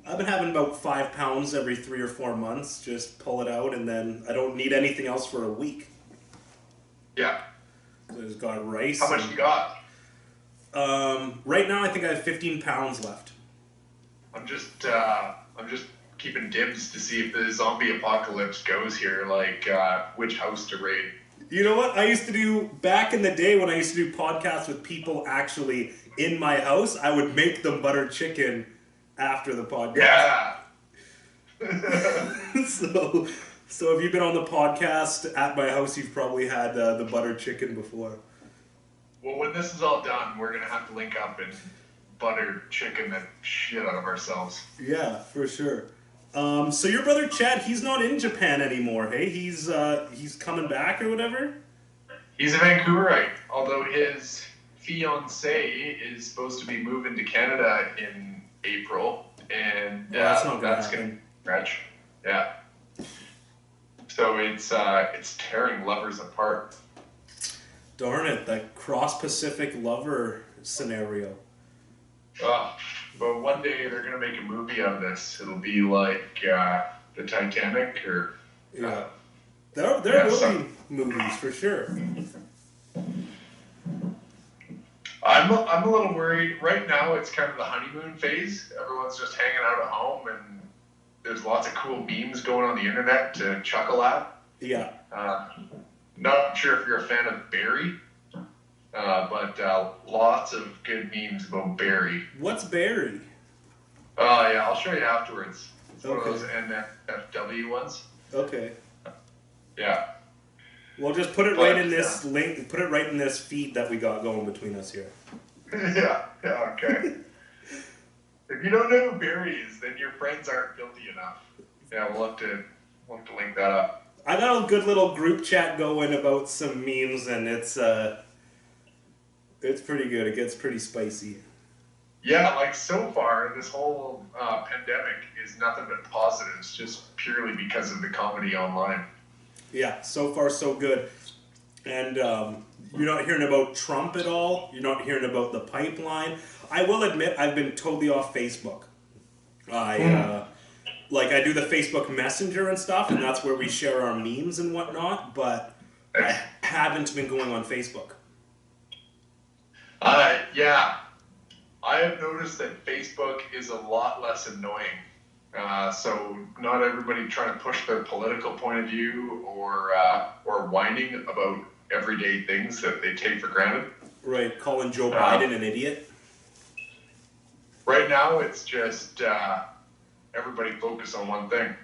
having about 5 pounds every 3 or 4 months. Just pull it out, and then I don't need anything else for a week. Yeah. So I just got rice. How much you got? Right now, I think I have 15 pounds left. I'm just keeping dibs to see if the zombie apocalypse goes here, like which house to raid. You know what? I used to do back in the day when I used to do podcasts with people actually in my house. I would make them butter chicken after the podcast. Yeah. So if you've been on the podcast at my house, you've probably had the butter chicken before. Well, when this is all done, we're gonna have to link up and butter chicken the shit out of ourselves. Yeah, for sure. So your brother Chad, he's not in Japan anymore, hey? He's coming back or whatever? He's a Vancouverite, although his fiance is supposed to be moving to Canada in April, and that's not gonna that's happen. gonna stretch. Yeah. So it's tearing lovers apart. Darn it, that cross-Pacific lover scenario. But one day they're gonna make a movie out of this. It'll be like the Titanic, or Yeah. There yeah, will be movies, for sure. I'm a little worried. Right now, it's kind of the honeymoon phase. Everyone's just hanging out at home, and there's lots of cool memes going on the internet to chuckle at. Yeah. Not sure if you're a fan of Barry, but lots of good memes about Barry. What's Barry? Oh yeah, I'll show you afterwards. It's one of Okay. those NFW ones. Okay. Yeah. Well, just put it But, right in this link. Put it right in this feed that we got going between us here. Yeah, okay. If you don't know who Barry is, then your friends aren't guilty enough. Yeah, we'll have to link that up. I got a good little group chat going about some memes, and it's pretty good. It gets pretty spicy. Yeah, like so far, this whole pandemic is nothing but positives, just purely because of the comedy online. Yeah, so far so good. And you're not hearing about Trump at all. You're not hearing about the pipeline. I will admit I've been totally off Facebook. I do the Facebook Messenger and stuff, and that's where we share our memes and whatnot, but I haven't been going on Facebook. Yeah, I have noticed that Facebook is a lot less annoying. So not everybody trying to push their political point of view or whining about everyday things that they take for granted. Right, calling Joe Biden an idiot. Right now, it's just everybody focus on one thing,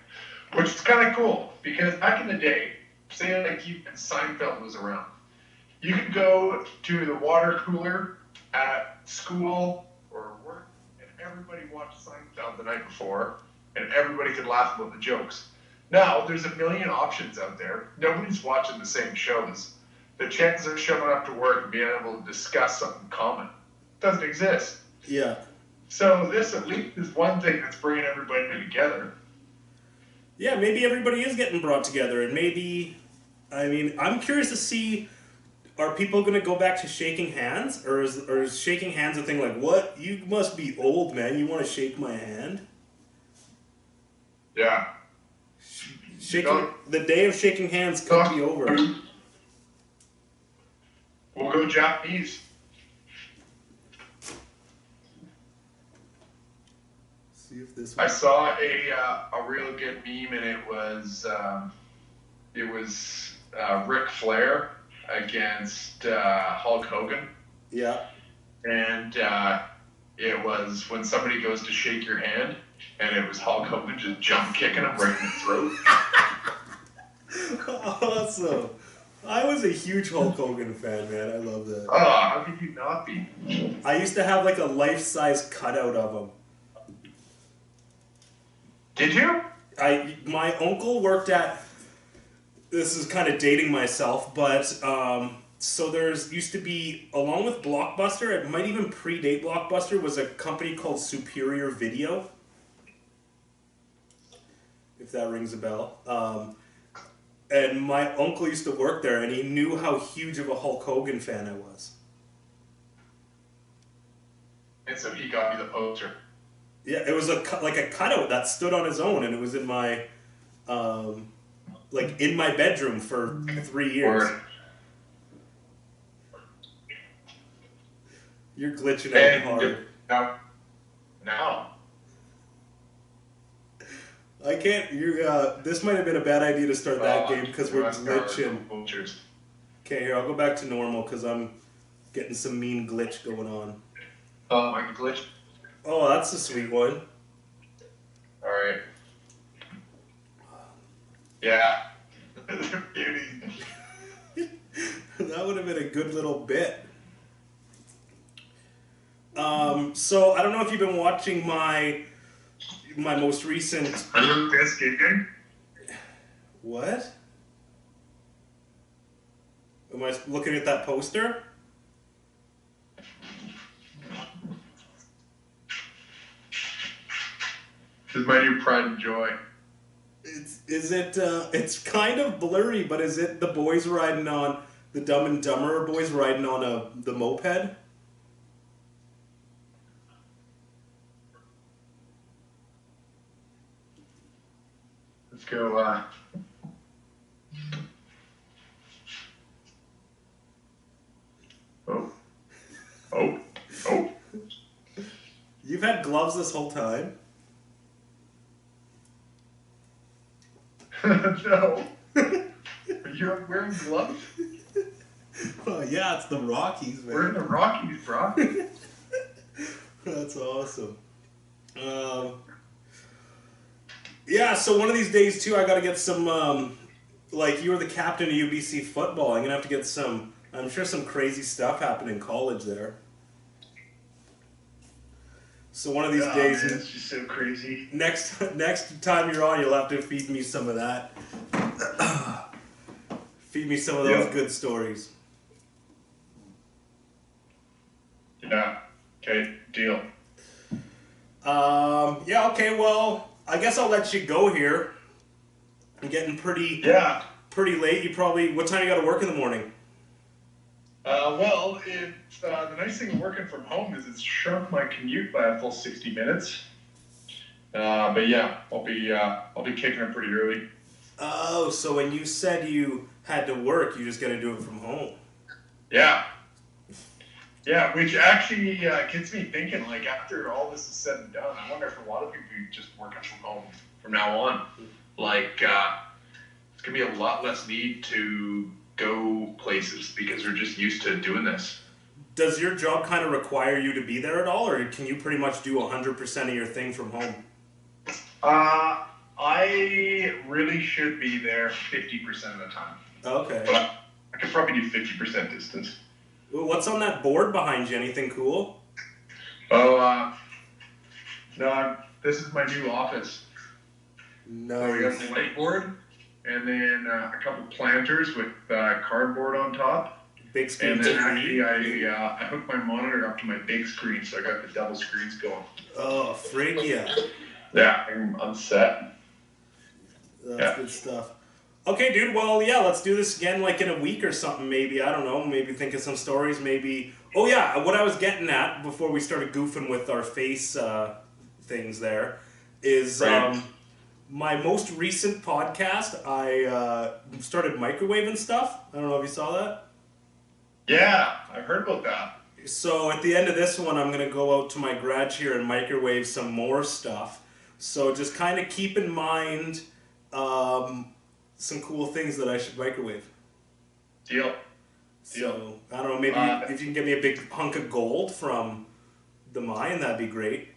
which is kind of cool because back in the day, say like Seinfeld was around, you could go to the water cooler at school or work, and everybody watched Seinfeld the night before, and everybody could laugh about the jokes. Now, there's a million options out there. Nobody's watching the same shows. The chances of showing up to work and being able to discuss something common doesn't exist. Yeah. So this at least is one thing that's bringing everybody together. Yeah, maybe everybody is getting brought together, and maybe, I mean, I'm curious to see, are people going to go back to shaking hands, or is shaking hands a thing like, what? You must be old, man. You want to shake my hand? Yeah. The day of shaking hands could be over. We'll go Japanese. See if this I saw a real good meme, and it was Ric Flair against Hulk Hogan, Yeah. and it was when somebody goes to shake your hand, and it was Hulk Hogan just jump kicking him right in the throat. Awesome. I was a huge Hulk Hogan fan, man. I love that. Oh, how could you not be? I used to have like a life-size cutout of him. Did you? My uncle worked at this is kind of dating myself, but so there's used to be, along with Blockbuster, it might even predate Blockbuster, was a company called Superior Video, if that rings a bell. And my uncle used to work there, and he knew how huge of a Hulk Hogan fan I was. And so he got me the poster. Yeah, it was like a cutout that stood on his own, and it was in my in my bedroom for 3 years. Or, You're glitching out and hard. now, I can't. This might have been a bad idea to start that game because we're glitching. Vultures. Okay, here I'll go back to normal because I'm getting some mean glitch going on. Oh, my glitch. Oh, that's a sweet one. All right. Yeah. Beauty. That would have been a good little bit. So I don't know if you've been watching my most recent. I remember the skate game. What? Am I looking at that poster? This is my new pride and joy. It's kind of blurry, but is it the boys riding on the Dumb and Dumber boys riding on the moped? Let's go. Oh. You've had gloves this whole time? No. You're wearing gloves? Oh, yeah, it's the Rockies, man. We're in the Rockies, bro. That's awesome. Yeah, so one of these days, too, I got to get some, you were the captain of UBC football. I'm going to have to get I'm sure some crazy stuff happened in college there. So one of these days, man, it's just so crazy. next time you're on, you'll have to feed me some of that. Feed me some of those good stories. Yeah. Okay. Deal. Yeah. Okay. Well, I guess I'll let you go here. I'm getting pretty late. You probably what time you got to work in the morning? Well, the nice thing of working from home is it's shrunk my commute by a full 60 minutes. But yeah, I'll be kicking it pretty early. Oh, so when you said you had to work, you just got to do it from home. Yeah. Yeah, which actually gets me thinking, like, after all this is said and done, I wonder if a lot of people are just working from home from now on. Like, it's going to be a lot less need to go places because we're just used to doing this. Does your job kind of require you to be there at all, or can you pretty much do 100% of your thing from home? I really should be there 50% of the time. Okay. But I could probably do 50% distance. What's on that board behind you? Anything cool? Oh, no, this is my new office. No. So we got the whiteboard, and then a couple planters with cardboard on top. Big screen And then TV. actually, I hooked my monitor up to my big screen, so I got the double screens going. Oh, frig yeah. Yeah, I'm set. That's good stuff. Okay, dude. Well, yeah, let's do this again, like in a week or something. Maybe I don't know. Maybe think of some stories. Maybe. Oh yeah, what I was getting at before we started goofing with our face things there is Right. my most recent podcast. I started microwaving stuff. I don't know if you saw that. Yeah, I've heard about that. So at the end of this one, I'm gonna go out to my garage here and microwave some more stuff. So just kind of keep in mind some cool things that I should microwave. Deal. So I don't know, maybe if you can get me a big hunk of gold from the mine, that'd be great.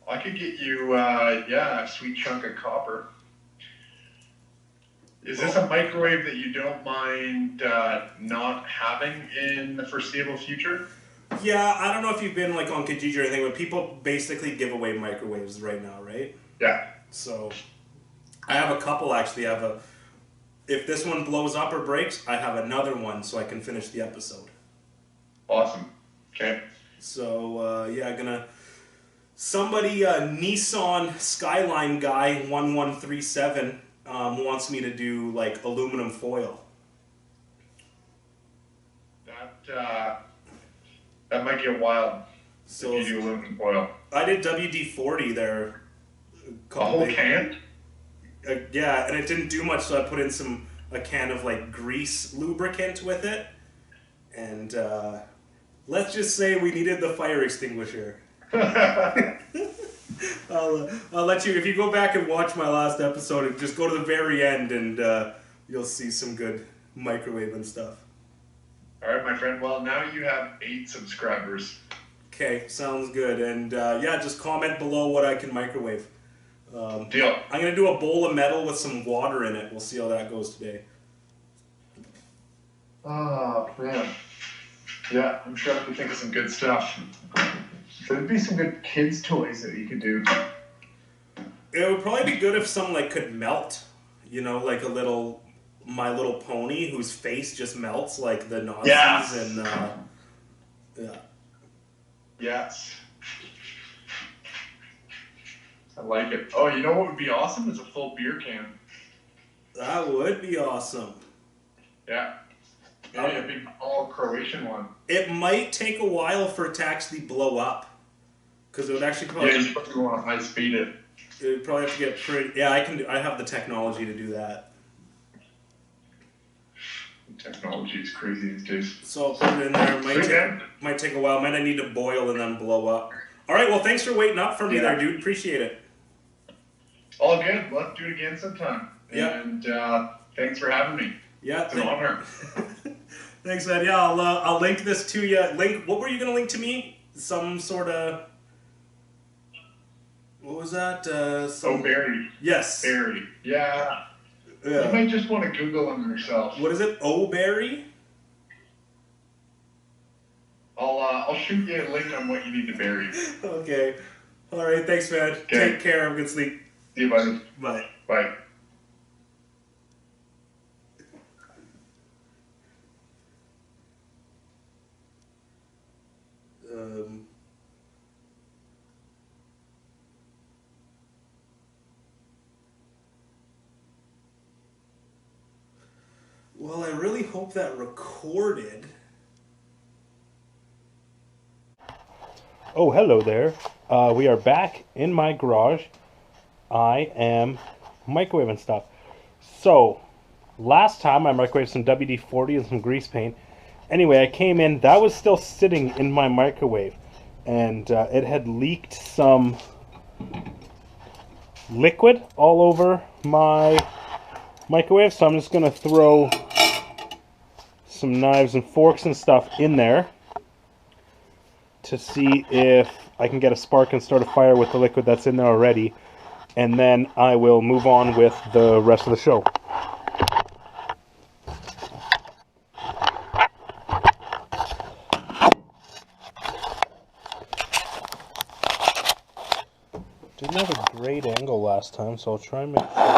I could get you, a sweet chunk of copper. Is this a microwave that you don't mind not having in the foreseeable future? Yeah, I don't know if you've been like on Kijiji or anything, but people basically give away microwaves right now, right? Yeah. So I have a couple actually. I have if this one blows up or breaks, I have another one so I can finish the episode. Awesome. Okay. So somebody Nissan Skyline guy 1137 wants me to do like aluminum foil. That might get wild So if you do aluminum foil. I did WD-40 there. A whole can? Yeah, and it didn't do much, so I put in a can of like grease lubricant with it, and let's just say we needed the fire extinguisher. I'll let you, if you go back and watch my last episode, just go to the very end and you'll see some good microwaving stuff. All right, my friend. Well, now you have 8 subscribers. Okay, sounds good. And yeah, just comment below what I can microwave. Deal. I'm going to do a bowl of metal with some water in it. We'll see how that goes today. Oh, man. Yeah, I'm sure I could think of some good stuff. There'd be some good kids' toys that you could do. It would probably be good if some like could melt. You know, like a little My Little Pony whose face just melts like the Nazis Yes. and yeah. Yes. I like it. Oh, you know what would be awesome? Is a full beer can. That would be awesome. Yeah. Maybe a big all Croatian one. It might take a while for it to actually blow up. Because it would actually Yeah, probably you probably want to high speed it. it would probably have to get pretty I have the technology to do that. Technology is crazy these days. So I'll put it in there. Sweet, man. Might take a while. Might I need to boil and then blow up. Alright, well thanks for waiting up for me Yeah. there, dude. Appreciate it. All good. Let's do it again sometime. Yeah. And thanks for having me. Yeah, It's an honor. thanks, man. Yeah, I'll link this to you. What were you gonna link to me? Some sort of. What was that? Oh, Barry. Yes. Barry. Yeah. You Yeah. might just want to Google him yourself. What is it? Oh, Barry? I'll shoot you a link on what you need to bury. Okay. All right. Thanks, man. Okay. Take care. Have a good sleep. See you, buddy. Bye. Bye. Um. Well, I really hope that recorded. Oh, hello there. We are back in my garage. I am microwaving stuff. So, last time I microwaved some WD-40 and some grease paint. Anyway, I came in, that was still sitting in my microwave. And it had leaked some liquid all over my microwave. So I'm just going to throw some knives and forks and stuff in there to see if I can get a spark and start a fire with the liquid that's in there already. And then I will move on with the rest of the show. Didn't have a great angle last time, so I'll try and make sure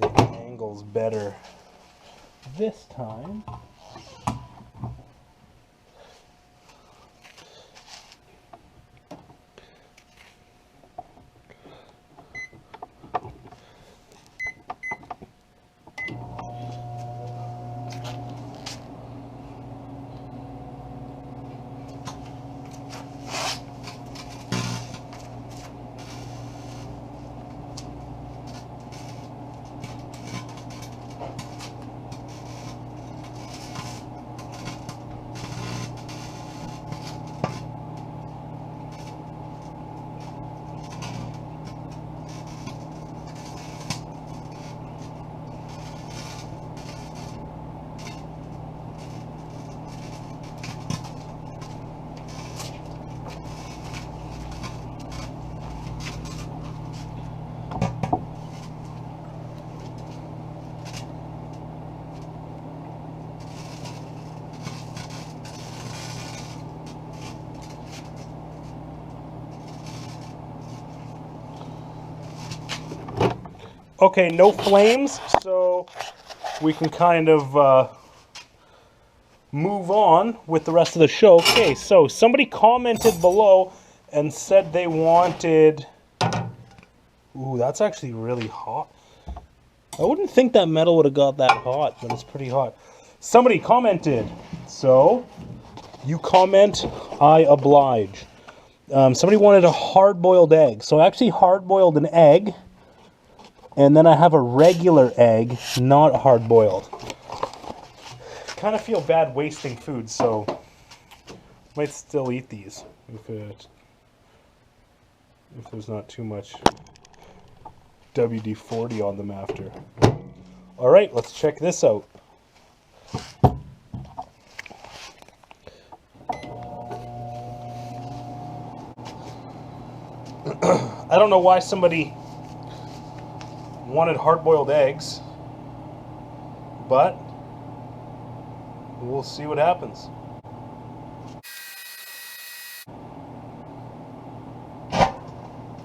that the angle's better this time. Okay, no flames, so we can kind of move on with the rest of the show. Okay, so somebody commented below and said they wanted... Ooh, that's actually really hot. I wouldn't think that metal would have got that hot, but it's pretty hot. Somebody commented, so you comment, I oblige. Somebody wanted a hard-boiled egg. So I actually hard-boiled an egg, and then I have a regular egg, not hard-boiled. Kind of feel bad wasting food, so might still eat these if there's not too much WD-40 on them after. All right, let's check this out. I don't know why somebody wanted hard-boiled eggs, but we'll see what happens.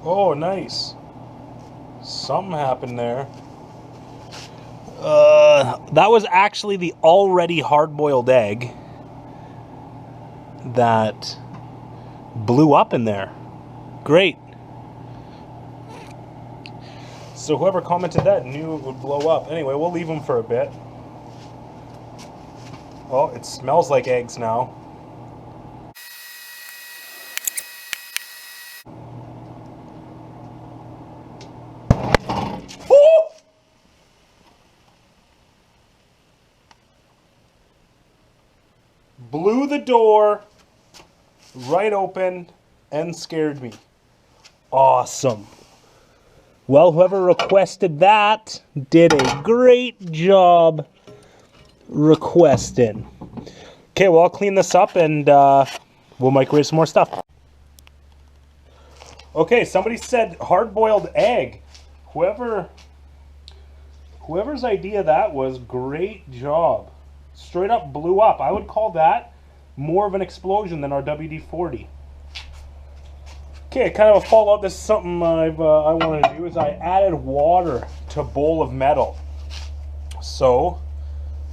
Oh, nice. Something happened there. That was actually the already hard-boiled egg that blew up in there. Great. So whoever commented that knew it would blow up. Anyway, we'll leave them for a bit. Oh, it smells like eggs now. Oh! Blew the door right open and scared me. Awesome. Well, whoever requested that did a great job requesting. Okay, well, I'll clean this up and we'll microwave some more stuff. Okay, somebody said hard-boiled egg. Whoever's idea that was, great job. Straight up blew up. I would call that more of an explosion than our WD-40. Okay, kind of a follow-up. This is something I wanted to do, is I added water to a bowl of metal. So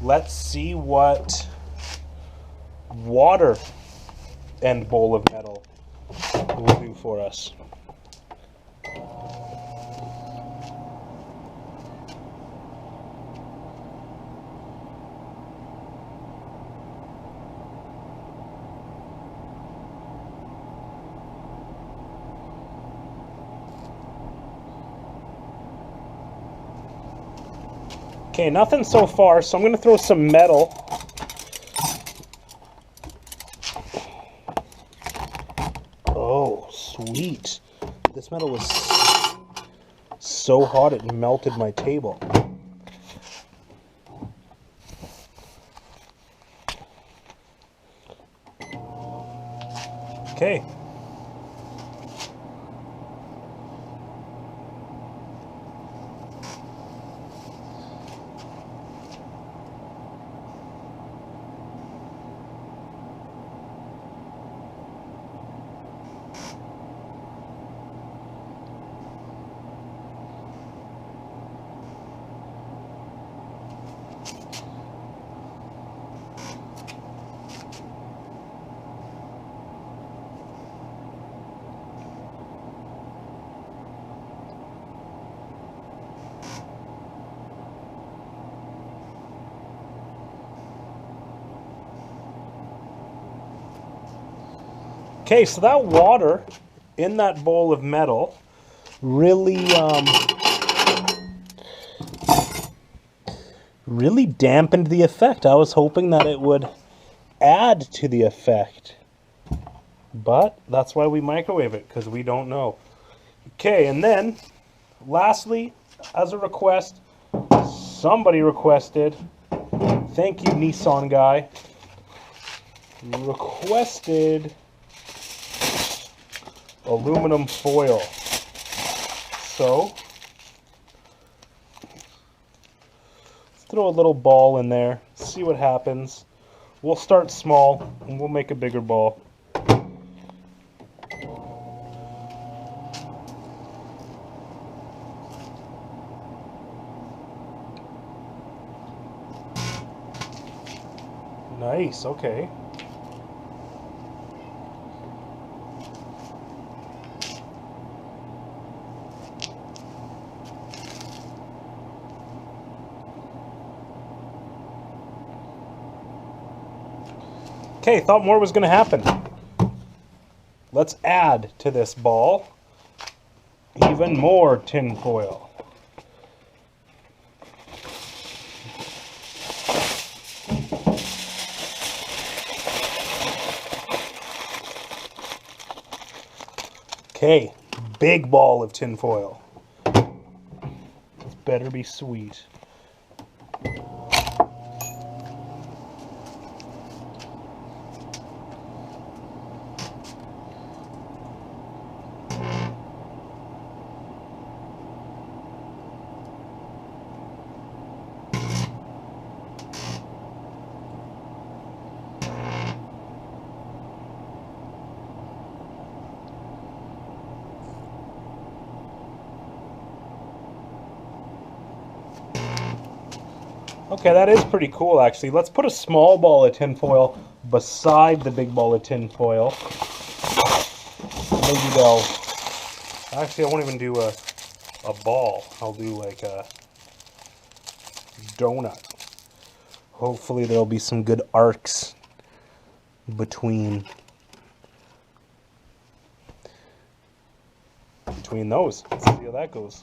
let's see what water and bowl of metal will do for us. Okay, nothing so far, so I'm going to throw some metal. Oh, sweet. This metal was so hot it melted my table. Okay. Okay, so that water in that bowl of metal really dampened the effect. I was hoping that it would add to the effect, but that's why we microwave it, because we don't know. Okay, and then lastly, as a request, somebody requested, thank you Nissan guy, requested aluminum foil. So let's throw a little ball in there, see what happens. We'll start small and we'll make a bigger ball. Nice, okay. Okay, thought more was going to happen. Let's add to this ball even more tin foil. Okay, big ball of tin foil. This better be sweet. Okay, that is pretty cool, actually. Let's put a small ball of tinfoil beside the big ball of tinfoil. Maybe they'll... Actually, I won't even do a ball. I'll do like a donut. Hopefully there'll be some good arcs between those. Let's see how that goes.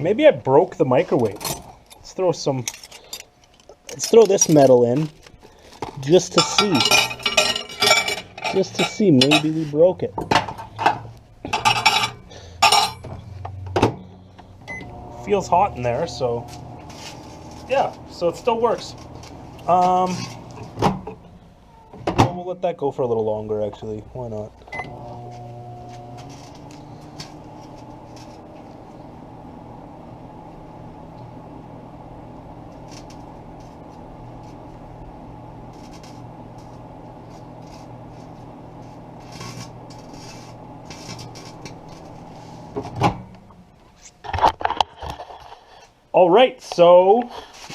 Maybe I broke the microwave. Let's throw this metal in just to see. Just to see, maybe we broke it. Feels hot in there, so yeah, so it still works. Well, we'll let that go for a little longer, actually. Why not? All right, so,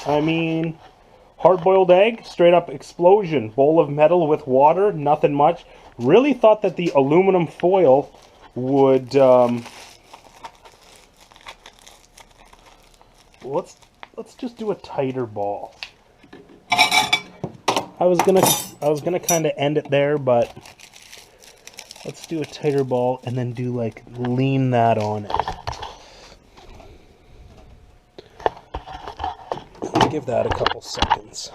I mean, hard-boiled egg, straight up explosion. Bowl of metal with water, nothing much. Really thought that the aluminum foil would, let's just do a tighter ball. I was gonna kind of end it there, but let's do a tighter ball and then do like lean that on it. Give that a couple seconds.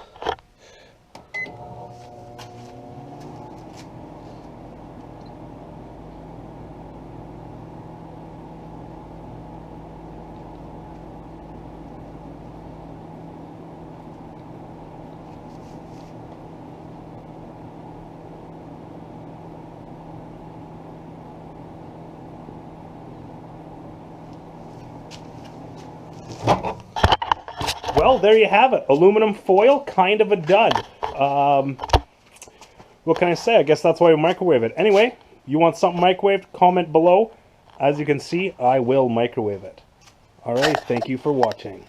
Well, there you have it. Aluminum foil, kind of a dud. What can I say? I guess that's why we microwave it. Anyway, you want something microwaved? Comment below. as you can see, I will microwave it. All right, thank you for watching.